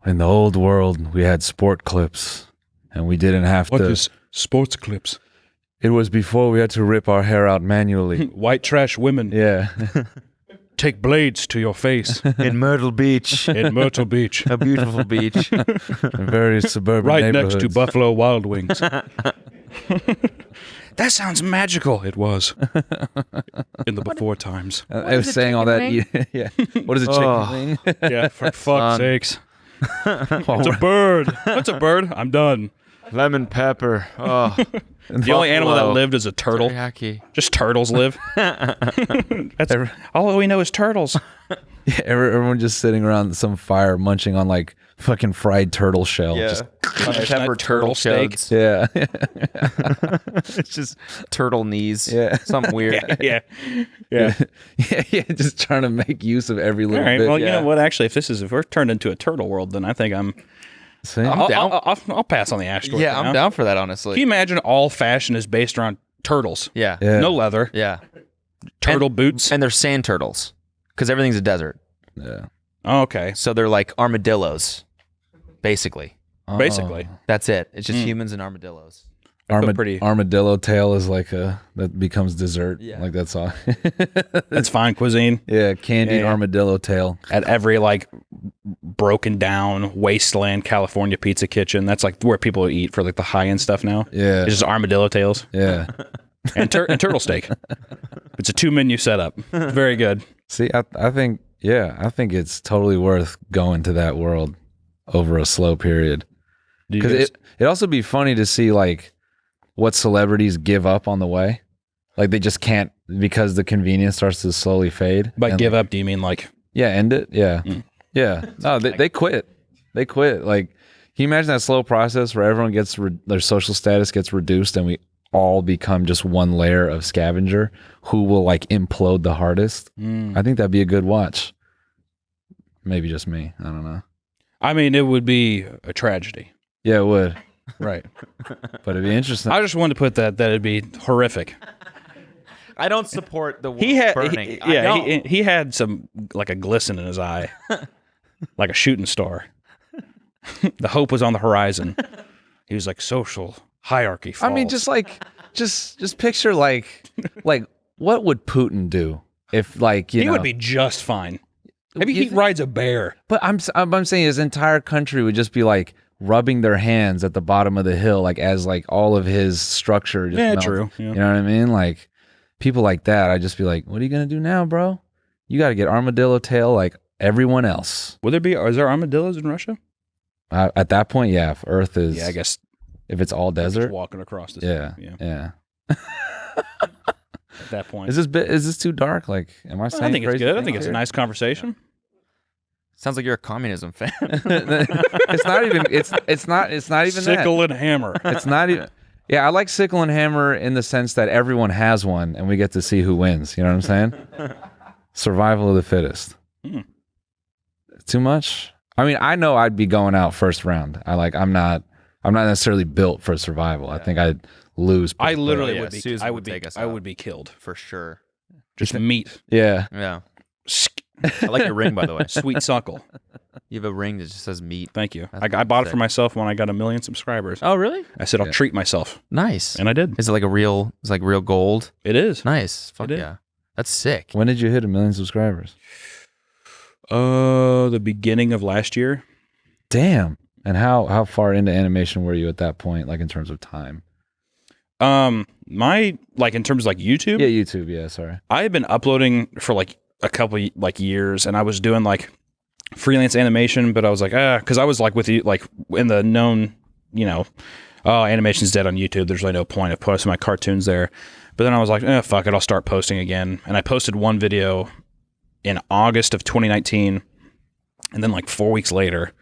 Speaker 2: in the old world we had sport clips and we didn't have
Speaker 3: What
Speaker 2: to.
Speaker 3: is sports clips?
Speaker 2: It was before we had to rip our hair out manually.
Speaker 3: White trash women
Speaker 2: Yeah.
Speaker 3: take blades to your face
Speaker 1: In Myrtle Beach,
Speaker 3: in Myrtle Beach,
Speaker 1: a beautiful beach.
Speaker 2: In very suburban
Speaker 3: right
Speaker 2: neighborhoods.
Speaker 3: next to Buffalo Wild Wings. That sounds magical. It was in the before times.
Speaker 2: I was saying all that. Yeah. What is a chicken
Speaker 1: Oh.
Speaker 2: wing?
Speaker 3: Yeah, for fuck's sakes. It's a bird. That's a bird. I'm done.
Speaker 1: Lemon pepper. Oh,
Speaker 3: The only animal that lived is a turtle.
Speaker 1: teriyaki.
Speaker 3: Just turtles live. That's all we know is turtles.
Speaker 2: Yeah, everyone just sitting around some fire munching on like fucking fried turtle shell.
Speaker 1: Yeah,
Speaker 2: Just-
Speaker 1: lemon pepper turtle
Speaker 3: steak.
Speaker 1: steaks.
Speaker 2: yeah.
Speaker 1: It's just turtle knees.
Speaker 2: Yeah.
Speaker 1: Something weird.
Speaker 3: Yeah. Yeah.
Speaker 2: yeah, just trying to make use of every
Speaker 3: All
Speaker 2: little
Speaker 3: right.
Speaker 2: bit.
Speaker 3: Well, you
Speaker 1: yeah.
Speaker 3: know what? Actually, if we're turned into a turtle world, then I think
Speaker 2: See?
Speaker 1: down.
Speaker 3: I'll pass on the asteroid.
Speaker 1: Yeah,
Speaker 3: for
Speaker 1: I'm
Speaker 3: now.
Speaker 1: down for that,
Speaker 3: Can you
Speaker 1: honestly.
Speaker 3: imagine all fashion is based around turtles?
Speaker 1: Yeah.
Speaker 2: Yeah.
Speaker 3: No leather,
Speaker 1: Yeah.
Speaker 3: turtle
Speaker 1: And-
Speaker 3: boots.
Speaker 1: And they're sand turtles because everything's a desert.
Speaker 2: Yeah.
Speaker 3: Oh, okay.
Speaker 1: So they're like armadillos, basically.
Speaker 3: Basically.
Speaker 2: Oh.
Speaker 1: That's it. It's just humans and armadillos.
Speaker 3: pretty.
Speaker 2: Armadillo tail is like that becomes dessert.
Speaker 1: Yeah.
Speaker 2: Like that's all.
Speaker 3: That's fine cuisine.
Speaker 2: Yeah, candied
Speaker 3: Yeah.
Speaker 2: armadillo tail.
Speaker 3: At every like broken down wasteland California pizza kitchen, that's like where people eat for like the high end stuff now.
Speaker 2: Yeah.
Speaker 3: It's just armadillo tails
Speaker 2: Yeah.
Speaker 3: and turtle steak. It's a 2-menu setup. Very good.
Speaker 2: See, I think it's totally worth going to that world over a slow period. Because it'd also be funny to see like what celebrities give up on the way. Like they just can't because the convenience starts to slowly fade.
Speaker 3: By
Speaker 2: And,
Speaker 3: give up, do you mean like
Speaker 2: yeah, end it? Yeah. Yeah. No, they quit. They quit. Like, can you imagine that slow process where everyone gets their social status gets reduced and we all become just one layer of scavenger who will like implode the hardest? I think that'd be a good watch. Maybe just me. I don't know.
Speaker 3: I mean, it would be a tragedy.
Speaker 2: Yeah, it would.
Speaker 3: Right.
Speaker 2: But it'd be interesting.
Speaker 3: I just wanted to put that it'd be horrific.
Speaker 1: I don't support the world
Speaker 3: He had
Speaker 1: burning.
Speaker 3: he had some like a glisten in his eye. Like a shooting star. The hope was on the horizon. He was like social hierarchy falls.
Speaker 2: I mean, just like just picture like what would Putin do if like
Speaker 3: he
Speaker 2: know
Speaker 3: would be just fine. Maybe he rides a bear.
Speaker 2: But I'm saying his entire country would just be like rubbing their hands at the bottom of the hill, like as like all of his structure just melts.
Speaker 3: True. Yeah.
Speaker 2: You know what I mean? Like people like that, I'd just be like, what are you gonna do now, bro? You got to get armadillo tail like everyone else.
Speaker 3: Is there armadillos in Russia?
Speaker 2: At that point, yeah. If Earth is,
Speaker 3: Yeah, I guess
Speaker 2: if it's all
Speaker 3: just
Speaker 2: desert,
Speaker 3: walking across this.
Speaker 2: yeah.
Speaker 3: At that point,
Speaker 2: Is this too dark? Like, am I saying?
Speaker 3: I think it's
Speaker 2: crazy
Speaker 3: good. I
Speaker 2: things
Speaker 3: think it's a
Speaker 2: here?
Speaker 3: nice conversation.
Speaker 1: Sounds like you're a communism fan.
Speaker 2: It's not even. It's not even
Speaker 3: Sickle and hammer.
Speaker 2: that. It's not even. Yeah, I like sickle and hammer in the sense that everyone has one, and we get to see who wins. You know what I'm saying? Survival of the fittest. Too much. I mean, I know I'd be going out first round. I'm not necessarily built for survival. I think I'd lose.
Speaker 3: I literally
Speaker 1: yeah,
Speaker 3: would be.
Speaker 1: Susan
Speaker 3: I
Speaker 1: would
Speaker 3: would be.
Speaker 1: take us
Speaker 3: I
Speaker 1: out.
Speaker 3: would be killed.
Speaker 1: For sure.
Speaker 3: Just meat.
Speaker 2: Yeah.
Speaker 1: Yeah. I like your ring, by the way.
Speaker 3: Sweet suckle.
Speaker 1: You have a ring that just says meat.
Speaker 3: Thank you.
Speaker 1: That's
Speaker 3: I bought it
Speaker 1: sick.
Speaker 3: for myself when I got 1 million subscribers.
Speaker 1: Oh, really?
Speaker 3: I said I'll treat myself,
Speaker 1: Nice.
Speaker 3: and I did.
Speaker 1: Is it like it's like real gold?
Speaker 3: It is.
Speaker 1: Nice. Fuck
Speaker 3: It is.
Speaker 1: yeah. That's sick.
Speaker 2: When did you hit 1 million subscribers?
Speaker 3: The beginning of last year.
Speaker 2: Damn. And how far into animation were you at that point, like in terms of time?
Speaker 3: My like in terms of like YouTube.
Speaker 2: Yeah, YouTube. Yeah, sorry.
Speaker 3: I had been uploading for like a couple like years, and I was doing like freelance animation, but I was like, because I was like with you, like in the known, animation's dead on YouTube. There's really no point of posting my cartoons there. But then I was like, fuck it, I'll start posting again. And I posted one video in August of 2019, and then like 4 weeks later,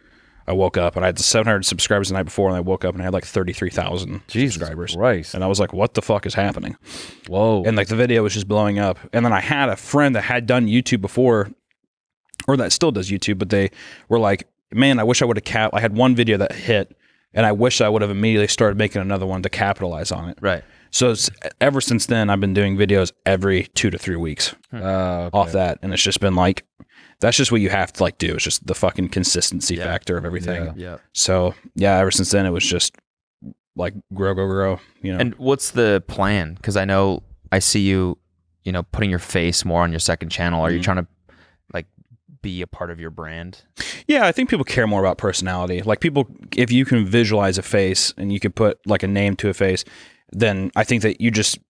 Speaker 3: I woke up and I had 700 subscribers the night before, and I woke up and I had like 33,000 subscribers.
Speaker 2: Christ.
Speaker 3: And I was like, what the fuck is happening?
Speaker 2: Whoa.
Speaker 3: And like the video was just blowing up. And then I had a friend that had done YouTube before, or that still does YouTube, but they were like, man, I wish I would have I had one video that hit, and I wish I would have immediately started making another one to capitalize on it.
Speaker 1: Right.
Speaker 3: So ever since then, I've been doing videos every 2 to 3 weeks off that. And it's just been like, that's just what you have to like do. It's just the fucking consistency factor of everything.
Speaker 1: Yeah.
Speaker 3: So yeah, ever since then, it was just like grow.
Speaker 1: And what's the plan? Because I know I see you, putting your face more on your second channel. Are you trying to like be a part of your brand?
Speaker 3: Yeah, I think people care more about personality. Like people, if you can visualize a face and you can put like a name to a face, then I think that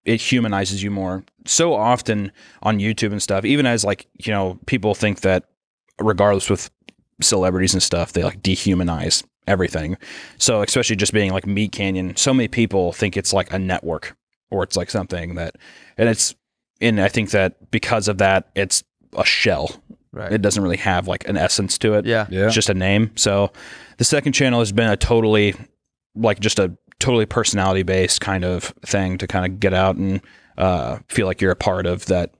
Speaker 3: it humanizes you more. So often on YouTube and stuff, even as like, people think that regardless with celebrities and stuff, they like dehumanize everything. So especially just being like MeatCanyon, so many people think it's like a network or it's like something that, and I think that because of that, it's a shell.
Speaker 1: Right.
Speaker 3: It doesn't really have like an essence to it.
Speaker 1: Yeah.
Speaker 3: It's just a name. So the second channel has been a totally personality based kind of thing to kind of get out and feel like you're a part of that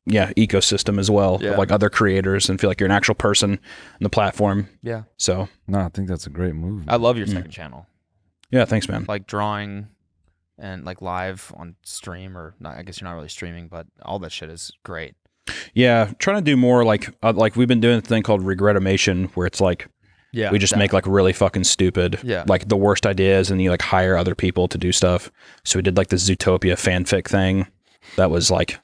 Speaker 3: ecosystem as well, of like other creators, and feel like you're an actual person on the platform.
Speaker 1: Yeah.
Speaker 3: So
Speaker 2: No, I think that's a great move.
Speaker 1: I love your second channel.
Speaker 3: yeah, thanks, man.
Speaker 1: Like drawing and like live on stream, or not, I guess you're not really streaming, but all that shit is great.
Speaker 3: Yeah, trying to do more like we've been doing a thing called regretamation, where it's like
Speaker 1: Yeah,
Speaker 3: we just make like really fucking stupid,
Speaker 1: Yeah.
Speaker 3: like the worst ideas, and you like hire other people to do stuff. So we did like the Zootopia fanfic thing. That was like,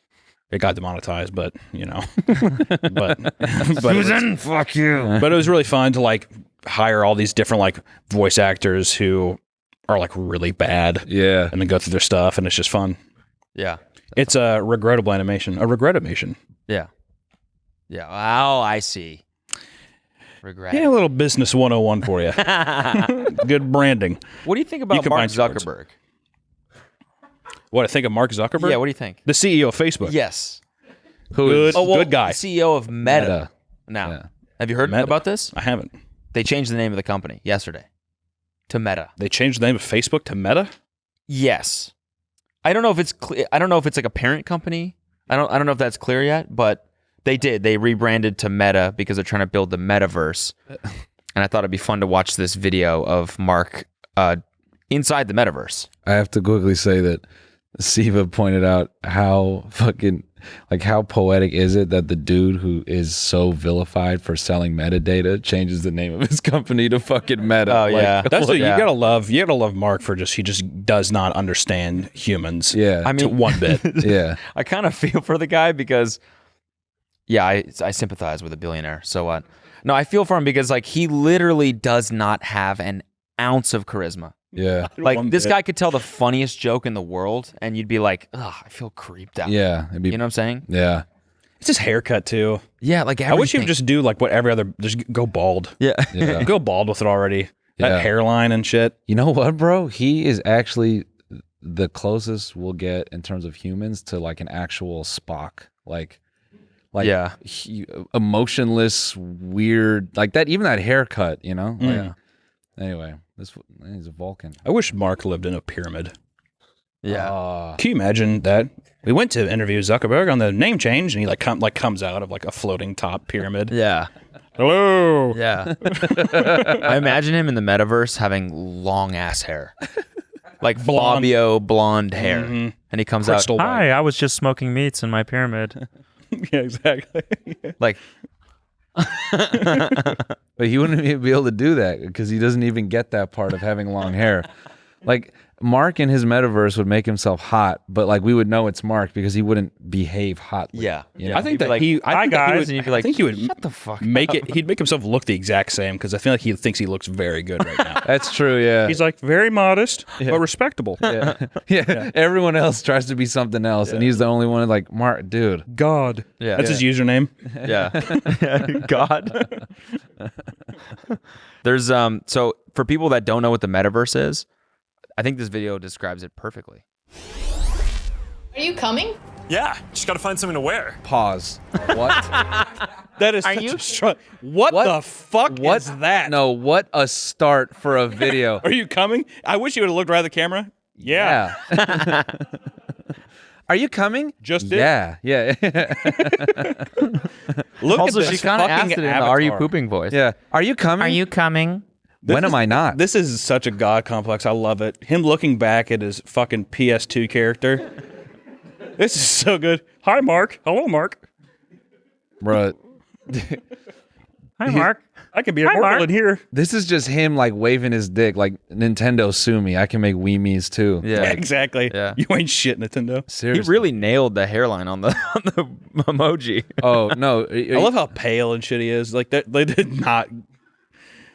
Speaker 3: it got demonetized, but you know, but
Speaker 1: Susan, fuck you.
Speaker 3: But it was really fun to like hire all these different like voice actors who are like really bad,
Speaker 2: Yeah.
Speaker 3: and then go through their stuff, and it's just fun.
Speaker 1: Yeah,
Speaker 3: It's a regrettable animation, a regretamation.
Speaker 1: yeah, yeah. Oh, I see. Regret.
Speaker 3: Yeah, a little business 101 for you. Good branding.
Speaker 1: What do you think about
Speaker 3: combine
Speaker 1: Mark
Speaker 3: two words.
Speaker 1: Zuckerberg?
Speaker 3: What I think of Mark Zuckerberg?
Speaker 1: Yeah, what do you think?
Speaker 3: The CEO of Facebook.
Speaker 1: Yes.
Speaker 3: Good, good guy.
Speaker 1: CEO of Meta. Now,
Speaker 2: Yeah.
Speaker 1: have you heard
Speaker 3: Meta.
Speaker 1: about this?
Speaker 3: I haven't.
Speaker 1: They changed the name of the company yesterday to Meta.
Speaker 3: They changed the name of Facebook to Meta?
Speaker 1: Yes. I don't know if it's I don't know if it's like a parent company. I don't know if that's clear yet, but they did. They rebranded to Meta because they're trying to build the metaverse. And I thought it'd be fun to watch this video of Mark inside the metaverse.
Speaker 2: I have to quickly say that Siva pointed out how fucking like how poetic is it that the dude who is so vilified for selling metadata changes the name of his company to fucking Meta.
Speaker 1: Oh,
Speaker 2: Like,
Speaker 1: yeah.
Speaker 3: That's what
Speaker 1: Yeah.
Speaker 3: you gotta love Mark for he just does not understand humans.
Speaker 2: Yeah.
Speaker 1: I mean,
Speaker 3: one bit.
Speaker 2: Yeah.
Speaker 1: I kind of feel for the guy because, yeah, I sympathize with a billionaire. So what? No, I feel for him because like he literally does not have an ounce of charisma.
Speaker 2: Yeah.
Speaker 1: Like
Speaker 3: One
Speaker 1: this
Speaker 3: bit.
Speaker 1: guy could tell the funniest joke in the world, and you'd be like, "Ugh, I feel creeped out."
Speaker 2: Yeah. It'd be,
Speaker 1: You know what I'm saying?
Speaker 2: yeah.
Speaker 3: It's his haircut too.
Speaker 1: Yeah, like
Speaker 3: I wish he would
Speaker 1: everything.
Speaker 3: just do like what every other just go bald.
Speaker 1: Yeah.
Speaker 2: Yeah.
Speaker 3: Go bald with it already. That
Speaker 2: Yeah.
Speaker 3: hairline and shit.
Speaker 2: You know what, bro? He is actually the closest we'll get in terms of humans to like an actual Spock. Like
Speaker 1: Yeah.
Speaker 2: emotionless, weird, like that. Even that haircut, you know.
Speaker 3: Mm.
Speaker 2: Like, anyway, he's a Vulcan.
Speaker 3: I wish Mark lived in a pyramid.
Speaker 1: Yeah.
Speaker 3: Can you imagine that? We went to interview Zuckerberg on the name change, and he comes out of like a floating top pyramid.
Speaker 1: Yeah.
Speaker 3: Hello.
Speaker 1: Yeah. I imagine him in the metaverse having long ass hair. Like
Speaker 3: Blonde.
Speaker 1: Fabio blonde hair.
Speaker 3: Mhm.
Speaker 1: And he comes
Speaker 3: Crystal
Speaker 1: out
Speaker 3: white.
Speaker 11: Hi, I was just smoking meats in my pyramid.
Speaker 3: Yeah, exactly.
Speaker 1: like
Speaker 2: But he wouldn't be able to do that because he doesn't even get that part of having long hair. Like Mark in his metaverse would make himself hot, but like we would know it's Mark because he wouldn't behave hotly.
Speaker 1: Yeah.
Speaker 2: You know?
Speaker 3: I think
Speaker 1: He'd be
Speaker 3: that
Speaker 1: like,
Speaker 3: he.
Speaker 11: "Hi,
Speaker 3: I think that he
Speaker 11: guys,"
Speaker 3: would-
Speaker 1: and you'd be
Speaker 3: I
Speaker 1: like,
Speaker 3: think he would
Speaker 1: shut the fuck
Speaker 3: make
Speaker 1: up.
Speaker 3: it. He'd make himself look the exact same because I feel like he thinks he looks very good right now.
Speaker 2: That's true. Yeah.
Speaker 3: He's like very modest but respectable.
Speaker 2: yeah. Yeah. Everyone else tries to be something else, and he's the only one like Mark, dude.
Speaker 3: God.
Speaker 1: Yeah.
Speaker 3: That's his username.
Speaker 1: Yeah. God. There's so for people that don't know what the metaverse is, I think this video describes it perfectly.
Speaker 10: Are you coming?
Speaker 12: Yeah, just gotta find something to wear.
Speaker 2: Pause. What?
Speaker 3: That is
Speaker 10: Are
Speaker 3: such
Speaker 10: you?
Speaker 3: a strong. What the fuck
Speaker 2: What
Speaker 3: is that?
Speaker 2: No, what a start for a video.
Speaker 3: Are you coming? I wish you would have looked right at the camera. Yeah.
Speaker 2: Yeah. Are you coming?
Speaker 3: Just did.
Speaker 2: Yeah. Yeah.
Speaker 3: Look
Speaker 1: Also,
Speaker 3: at
Speaker 1: she
Speaker 3: this
Speaker 1: kind of
Speaker 3: fucking
Speaker 1: asked it in the "Are you
Speaker 3: avatar.
Speaker 1: pooping" voice.
Speaker 2: Yeah. Are you coming?
Speaker 1: coming?
Speaker 2: When am I not?
Speaker 3: This is such a god complex. I love it. Him looking back at his fucking PS2 character. This is so good. Hi, Mark. Hello, Mark.
Speaker 2: Bro,
Speaker 11: Hi, Mark.
Speaker 3: I could be
Speaker 11: Hi,
Speaker 3: immortal
Speaker 11: Mark.
Speaker 3: in here.
Speaker 2: this is just him like waving his dick like Nintendo sue me. I can make Wii Me's too.
Speaker 1: Yeah.
Speaker 3: Yeah, exactly.
Speaker 1: Yeah.
Speaker 3: You ain't shit, Nintendo.
Speaker 1: He
Speaker 2: Seriously.
Speaker 1: really nailed the hairline on the emoji.
Speaker 2: Oh, no.
Speaker 3: I love how pale and shit he is. Like that, they did not.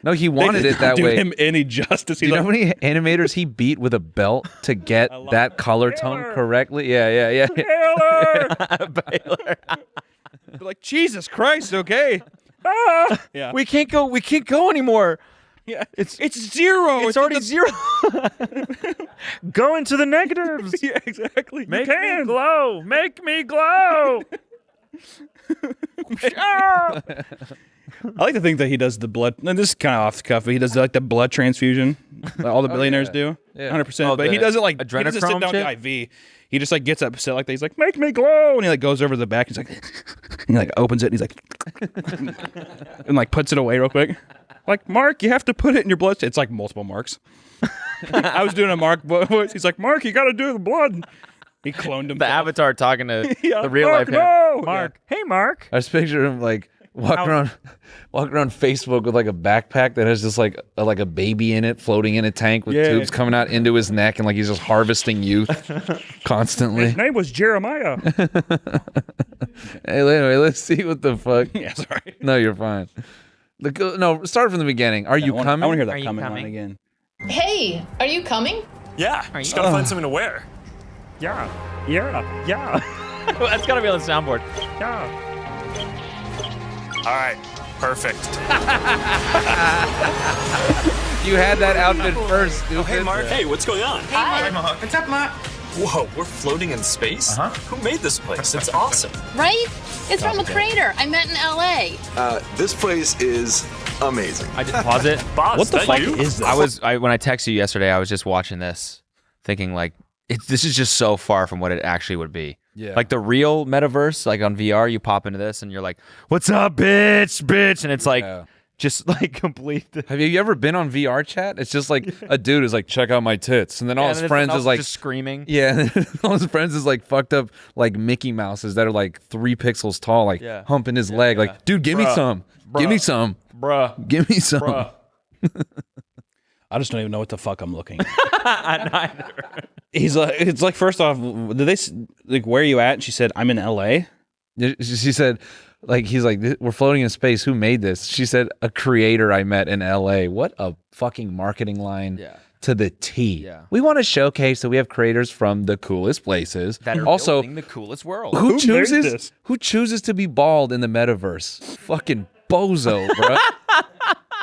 Speaker 2: No, he
Speaker 3: They
Speaker 2: wanted
Speaker 3: did
Speaker 2: it
Speaker 3: not
Speaker 2: that
Speaker 3: do
Speaker 2: way.
Speaker 3: him any justice.
Speaker 2: Do you know how many animators he beat with a belt to get that color tone correctly? Yeah.
Speaker 3: Taylor. Like Jesus Christ. Okay. Ah. Yeah.
Speaker 1: We can't go anymore.
Speaker 3: Yeah.
Speaker 1: It's
Speaker 3: zero.
Speaker 1: It's already zero.
Speaker 11: Go into the negatives.
Speaker 3: Yeah, exactly.
Speaker 11: Make me glow. Make me glow.
Speaker 3: I like to think that he does the blood. And this is kind of off the cuff, but he does like the blood transfusion. That all the billionaires do.
Speaker 2: Yeah.
Speaker 3: 100%.
Speaker 1: Oh,
Speaker 3: But he
Speaker 1: the
Speaker 3: does it like he doesn't sit
Speaker 1: adrenochrome
Speaker 3: down
Speaker 1: shit?
Speaker 3: with the IV. He just like gets upset like that. He's like, "Make me glow," and he like goes over to the back. He's like, and he like opens it. And he's like, and like puts it away real quick. Like, Mark, you have to put it in your blood. It's like multiple marks. I was doing a Mark voice. He's like, "Mark, you got to do the blood." He cloned him.
Speaker 1: The avatar talking to
Speaker 3: Yeah.
Speaker 1: the real
Speaker 3: Mark,
Speaker 1: life him.
Speaker 3: no!
Speaker 11: Mark. Hey, Mark.
Speaker 2: I just picture him like walking around Facebook with like a backpack that has just like a baby in it floating in a tank with tubes coming out into his neck, and like he's just harvesting youth constantly.
Speaker 3: His name was Jeremiah.
Speaker 2: Hey, anyway, let's see what the fuck.
Speaker 3: Yeah, sorry.
Speaker 2: No, you're fine. No, start from the beginning. Are you coming?
Speaker 3: I want to hear that coming line again.
Speaker 10: Hey, are you coming?
Speaker 12: Yeah, just gotta find something to wear.
Speaker 11: Yeah.
Speaker 1: That's gotta be on the soundboard.
Speaker 11: Yeah.
Speaker 12: All right, perfect.
Speaker 2: You had that outfit first, stupid.
Speaker 12: Oh, hey, Mark. Hey, what's going on?
Speaker 10: Hi.
Speaker 6: What's up, Mark?
Speaker 12: Whoa, we're floating in space? Who made this place? It's awesome.
Speaker 10: Right? It's from a crater I met in LA.
Speaker 13: This place is amazing.
Speaker 1: I just pause it.
Speaker 12: Boss,
Speaker 3: What the
Speaker 12: that
Speaker 3: fuck
Speaker 12: you?
Speaker 3: is this?
Speaker 1: When I texted you yesterday, I was just watching this, thinking like, this is just so far from what it actually would be.
Speaker 2: Yeah.
Speaker 1: Like the real metaverse, like on VR, you pop into this and you're like, "What's up, bitch?" And it's like, just like complete.
Speaker 2: Have you ever been on VR chat? It's just like a dude is like, check out my tits, and then all his friends is like
Speaker 1: just screaming.
Speaker 2: Yeah, all his friends is like fucked up like Mickey Mouses that are like 3 pixels tall, like humping his leg, like, dude, give me some, give me some, give me some.
Speaker 3: I just don't even know what the fuck I'm looking at. He's like, it's like, first off, did they like, where are you at? And she said, I'm in LA.
Speaker 2: She said, like, he's like, we're floating in space. Who made this? She said, a creator I met in LA. What a fucking marketing line to the T.
Speaker 1: Yeah.
Speaker 2: We want to showcase that we have creators from the coolest places.
Speaker 1: That are
Speaker 2: also
Speaker 1: building the coolest world.
Speaker 2: Who chooses to be bald in the metaverse? Fucking bozo, bro.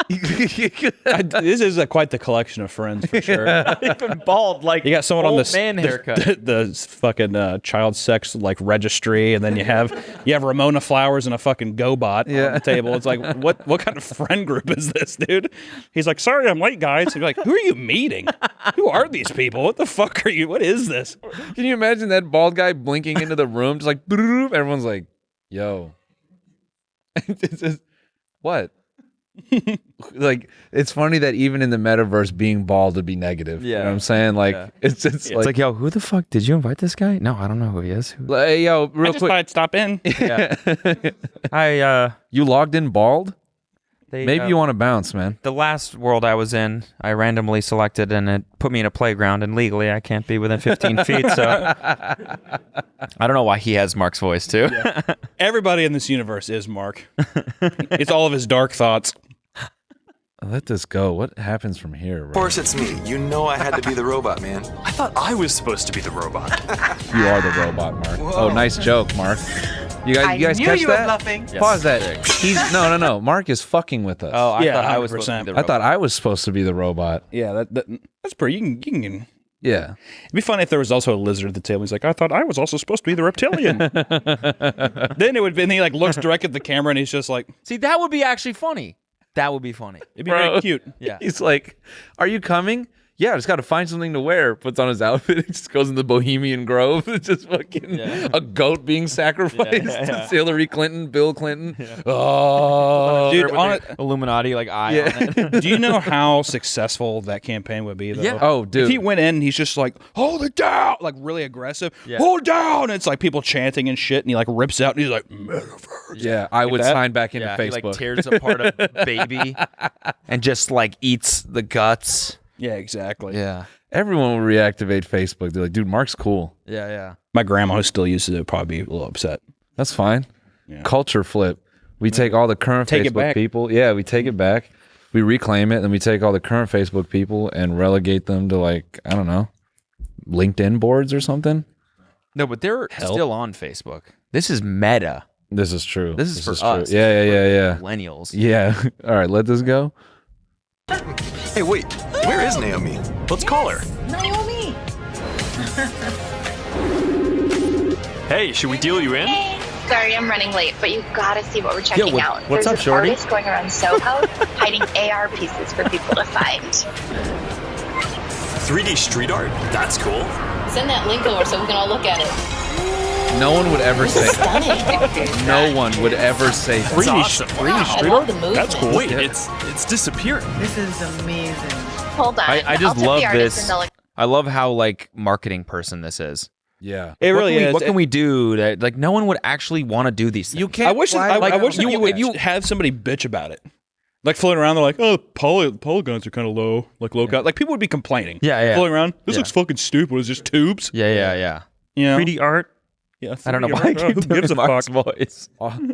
Speaker 3: This is quite the collection of friends for sure.
Speaker 1: Even bald, like
Speaker 3: you got someone on the
Speaker 1: man haircut.
Speaker 3: the fucking child sex like registry, and then you have Ramona Flowers and a fucking GoBot on the table. It's like, what kind of friend group is this, dude? He's like, sorry, I'm late, guys. And you're like, who are you meeting? Who are these people? What the fuck are you? What is this?
Speaker 2: Can you imagine that bald guy blinking into the room, just like everyone's like, yo, it's just, what? Like, it's funny that even in the metaverse, being bald would be negative. You know what I'm saying? Like, it's
Speaker 1: like, yo, who the fuck did you invite this guy? No, I don't know who he is.
Speaker 2: Hey, yo, real
Speaker 3: I just thought I'd stop in.
Speaker 2: You logged in bald?
Speaker 1: They,
Speaker 2: Maybe you want to bounce, man.
Speaker 1: The last world I was in, I randomly selected, and it put me in a playground, and legally I can't be within 15 feet, so I don't know why he has Mark's voice, too.
Speaker 3: Yeah. Everybody in this universe is Mark. It's all of his dark thoughts.
Speaker 2: Let this go. What happens from here, bro?
Speaker 13: Of course it's me. You know I had to be the robot, man.
Speaker 12: I thought I was supposed to be the robot.
Speaker 2: You are the robot, Mark. Whoa. Oh, nice joke, Mark. You guys catch that?
Speaker 14: Bluffing.
Speaker 2: Pause that. He's no. Mark is fucking with us.
Speaker 1: Oh, I thought I was supposed to be the robot.
Speaker 2: I thought I was supposed to be the robot.
Speaker 3: Yeah, that's pretty. You can.
Speaker 2: Yeah.
Speaker 3: It'd be funny if there was also a lizard at the table. He's like, I thought I was also supposed to be the reptilian. Then it would be, and he like looks directly at the camera, and he's just like,
Speaker 1: see, that would be actually funny. That would be funny.
Speaker 3: It'd be very cute.
Speaker 1: Yeah.
Speaker 2: He's like, are you coming? Yeah, I just got to find something to wear. Puts on his outfit. It just goes in the Bohemian Grove. It's just fucking a goat being sacrificed. It's Hillary Clinton, Bill Clinton.
Speaker 1: Yeah.
Speaker 2: Oh,
Speaker 3: dude, on it,
Speaker 1: Illuminati like eye on it.
Speaker 3: Do you know how successful that campaign would be, though?
Speaker 2: Yeah. Oh, dude.
Speaker 3: If he went in and he's just like, hold it down, like really aggressive. Yeah. Hold down. And it's like people chanting and shit, and he like rips out and he's like, metaverse.
Speaker 2: Yeah, I would sign back into Facebook.
Speaker 1: He like tears apart a baby and just like eats the guts.
Speaker 3: Yeah, exactly.
Speaker 2: Yeah. Everyone will reactivate Facebook. They're like, dude, Mark's cool.
Speaker 1: Yeah.
Speaker 3: My grandma who still uses it would probably be a little upset.
Speaker 2: That's fine.
Speaker 3: Yeah.
Speaker 2: Culture flip. We take all the current Facebook people. Yeah, we take it back. We reclaim it, and we take all the current Facebook people and relegate them to, like, I don't know, LinkedIn boards or something.
Speaker 1: No, but they're still on Facebook. This is meta.
Speaker 2: This is true.
Speaker 1: This is for
Speaker 2: true.
Speaker 1: us.
Speaker 2: Yeah.
Speaker 1: Millennials.
Speaker 2: Yeah. All right, let this go.
Speaker 13: Hey, wait. Where is Naomi?
Speaker 12: Let's call her.
Speaker 10: Naomi!
Speaker 12: Hey, should we deal you in?
Speaker 15: Hey. Sorry, I'm running late, but you gotta see what we're checking out.
Speaker 1: What's
Speaker 15: There's
Speaker 1: up, shorty?
Speaker 15: There's going around Soho, hiding AR pieces for people to find.
Speaker 12: 3D street art? That's cool.
Speaker 10: Send that link over so we can all look at it.
Speaker 2: No one would ever say. No one would ever say
Speaker 12: 3D awesome.
Speaker 10: 3D street art.
Speaker 12: That's cool. Wait, it's disappearing.
Speaker 14: This is amazing.
Speaker 15: Hold on.
Speaker 1: I just
Speaker 15: I'll tip
Speaker 1: love
Speaker 15: the artist
Speaker 1: this.
Speaker 15: and they'll
Speaker 1: I love how like marketing person this is.
Speaker 2: Yeah.
Speaker 3: It really is.
Speaker 1: What can we do that like no one would actually want to do these things?
Speaker 2: You can't.
Speaker 3: I wish
Speaker 2: fly
Speaker 3: I wish
Speaker 2: around.
Speaker 3: you would have somebody bitch about it. Like floating around, they're like, "Oh, polygons are kind of low, like low cost." Like people would be complaining.
Speaker 1: Yeah.
Speaker 3: Floating around, this looks fucking stupid. It's just tubes.
Speaker 1: Yeah.
Speaker 3: You know?
Speaker 11: 3D art.
Speaker 3: Yeah,
Speaker 1: I don't know why I keep
Speaker 11: Who gives a
Speaker 1: Mark's
Speaker 11: fuck?
Speaker 1: voice.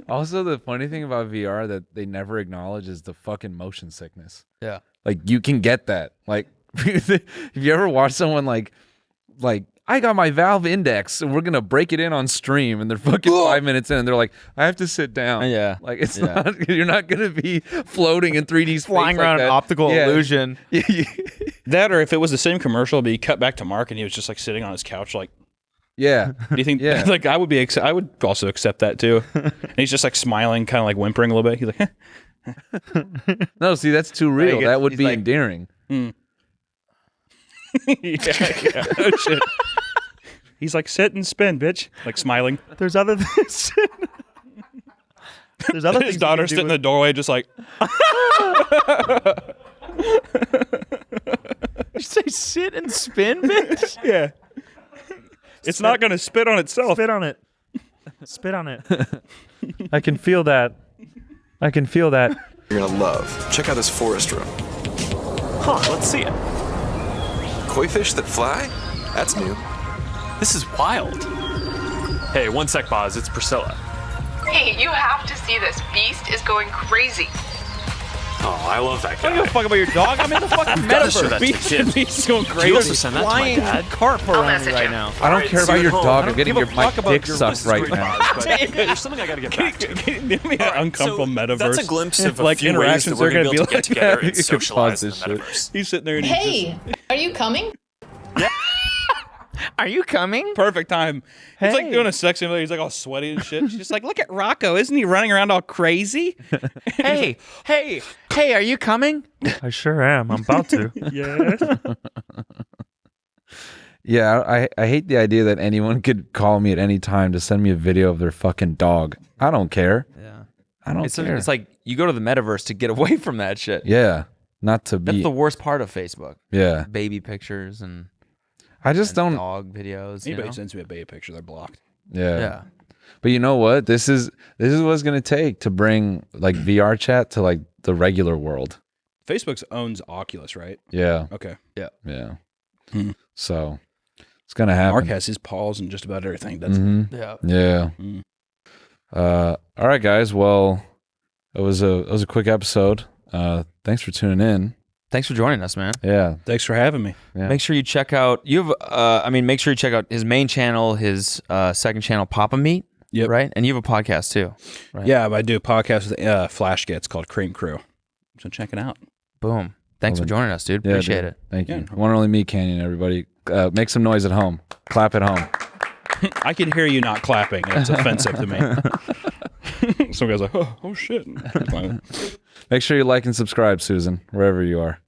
Speaker 2: Also, the funny thing about VR that they never acknowledge is the fucking motion sickness.
Speaker 1: Yeah.
Speaker 2: Like you can get that. Like if you ever watch someone like I got my Valve Index and we're gonna break it in on stream and they're fucking 5 minutes in and they're like, I have to sit down.
Speaker 1: Yeah.
Speaker 2: Like it's not you're not gonna be floating in 3D space
Speaker 1: Flying
Speaker 2: like
Speaker 1: around
Speaker 2: that.
Speaker 1: an optical illusion.
Speaker 3: That, or if it was the same commercial, but he cut back to Mark and he was just like sitting on his couch, like.
Speaker 2: Yeah.
Speaker 3: Do you think?
Speaker 2: Yeah.
Speaker 3: Like I would be. I would also accept that too. And he's just like smiling, kind of like whimpering a little bit. He's like,
Speaker 2: No, see, that's too real.
Speaker 3: Like,
Speaker 2: that would
Speaker 3: he's
Speaker 2: be
Speaker 3: like-
Speaker 2: endearing.
Speaker 3: yeah. Oh, shit. He's like, sit and spin, bitch. Like smiling.
Speaker 11: There's other things. There's other things.
Speaker 3: His daughter sitting in the doorway, just like.
Speaker 1: You say sit and spin, bitch?
Speaker 3: Yeah. It's not going to spit on itself.
Speaker 11: Spit on it. Spit on it. I can feel that. I can feel that.
Speaker 13: You're gonna love. Check out this forest room.
Speaker 12: Huh, let's see it.
Speaker 13: Koi fish that fly? That's new.
Speaker 12: This is wild. Hey, one sec, Boz. It's Priscilla.
Speaker 14: Hey, you have to see this. Beast is going crazy.
Speaker 12: Oh, I love that
Speaker 3: I
Speaker 12: guy.
Speaker 3: don't give a fuck about your dog. I'm in the fucking
Speaker 12: gotta show
Speaker 3: metaverse.
Speaker 12: that to
Speaker 3: Beast
Speaker 12: kids.
Speaker 3: is going
Speaker 12: Can
Speaker 3: crazy.
Speaker 12: you also send that to my
Speaker 1: Flying
Speaker 12: dad?
Speaker 1: carp
Speaker 14: I'll
Speaker 1: around
Speaker 14: message
Speaker 1: me right
Speaker 14: you.
Speaker 1: now.
Speaker 2: I don't
Speaker 12: Alright,
Speaker 2: care
Speaker 12: see
Speaker 2: about
Speaker 12: you
Speaker 2: your
Speaker 12: at home.
Speaker 2: dog.
Speaker 12: I
Speaker 2: I'm getting
Speaker 1: give a
Speaker 2: my
Speaker 1: fuck about
Speaker 2: dick
Speaker 1: your
Speaker 2: sucked
Speaker 12: This is
Speaker 2: right
Speaker 12: great,
Speaker 2: now.
Speaker 12: Boz, but there's something I gotta get back to.
Speaker 3: Give me an uncomfortable metaverse.
Speaker 12: That's a glimpse of a
Speaker 3: like
Speaker 12: few ways
Speaker 3: interactions
Speaker 12: that we're
Speaker 3: are
Speaker 12: gonna
Speaker 3: going to
Speaker 12: be able to get together and
Speaker 2: You could pause
Speaker 12: socialize in
Speaker 2: this
Speaker 12: the
Speaker 2: shit.
Speaker 12: metaverse.
Speaker 3: He's sitting there and he's
Speaker 10: Hey, are you coming?
Speaker 1: Are you coming?
Speaker 3: just, perfect time. He's like
Speaker 1: Hey.
Speaker 3: doing a sex simulator. He's like all sweaty and shit. She's just like, look at Rocco. Isn't he running around all crazy?
Speaker 1: Hey, are you coming?
Speaker 11: I sure am. I'm about to.
Speaker 3: Yes.
Speaker 2: Yeah, I hate the idea that anyone could call me at any time to send me a video of their fucking dog. I don't care.
Speaker 1: Yeah.
Speaker 2: I don't
Speaker 1: It's
Speaker 2: care.
Speaker 1: it's like you go to the metaverse to get away from that shit.
Speaker 2: Yeah, not to
Speaker 1: That's
Speaker 2: be.
Speaker 1: the worst part of Facebook.
Speaker 2: Yeah,
Speaker 1: Baby pictures and
Speaker 2: I just don't.
Speaker 1: dog videos.
Speaker 3: Anybody
Speaker 1: You know?
Speaker 3: sends me a baby picture, they're blocked.
Speaker 2: Yeah.
Speaker 1: Yeah.
Speaker 2: But you know what? This is what it's gonna take to bring like VR chat to like the regular world.
Speaker 3: Facebook owns Oculus, right?
Speaker 2: Yeah.
Speaker 3: Okay.
Speaker 1: Yeah.
Speaker 2: Yeah.
Speaker 3: Hmm.
Speaker 2: So it's gonna happen.
Speaker 3: Mark has his paws and just about everything. That's
Speaker 2: Mhm.
Speaker 1: Yeah.
Speaker 2: Yeah.
Speaker 3: Mm.
Speaker 2: All right, guys. Well, it was a quick episode. Thanks for tuning in.
Speaker 1: Thanks for joining us, man.
Speaker 2: Yeah.
Speaker 3: Thanks for having me.
Speaker 2: Yeah.
Speaker 1: Make sure you check out make sure you check out his main channel, his second channel, Papa Meat.
Speaker 3: Yep.
Speaker 1: Right? And you have a podcast too. Right?
Speaker 3: Yeah, I do a podcast with Flash Gets called Cream Crew. So check it out.
Speaker 1: Boom. Thanks for joining us, dude.
Speaker 2: Yeah,
Speaker 1: Appreciate
Speaker 2: dude.
Speaker 1: it.
Speaker 2: Thank you.
Speaker 3: Yeah.
Speaker 2: One and only MeatCanyon, everybody. Make some noise at home. Clap at home.
Speaker 3: I can hear you not clapping. It's offensive to me. Some guy's like, oh shit.
Speaker 2: Make sure you like and subscribe, Susan, wherever you are.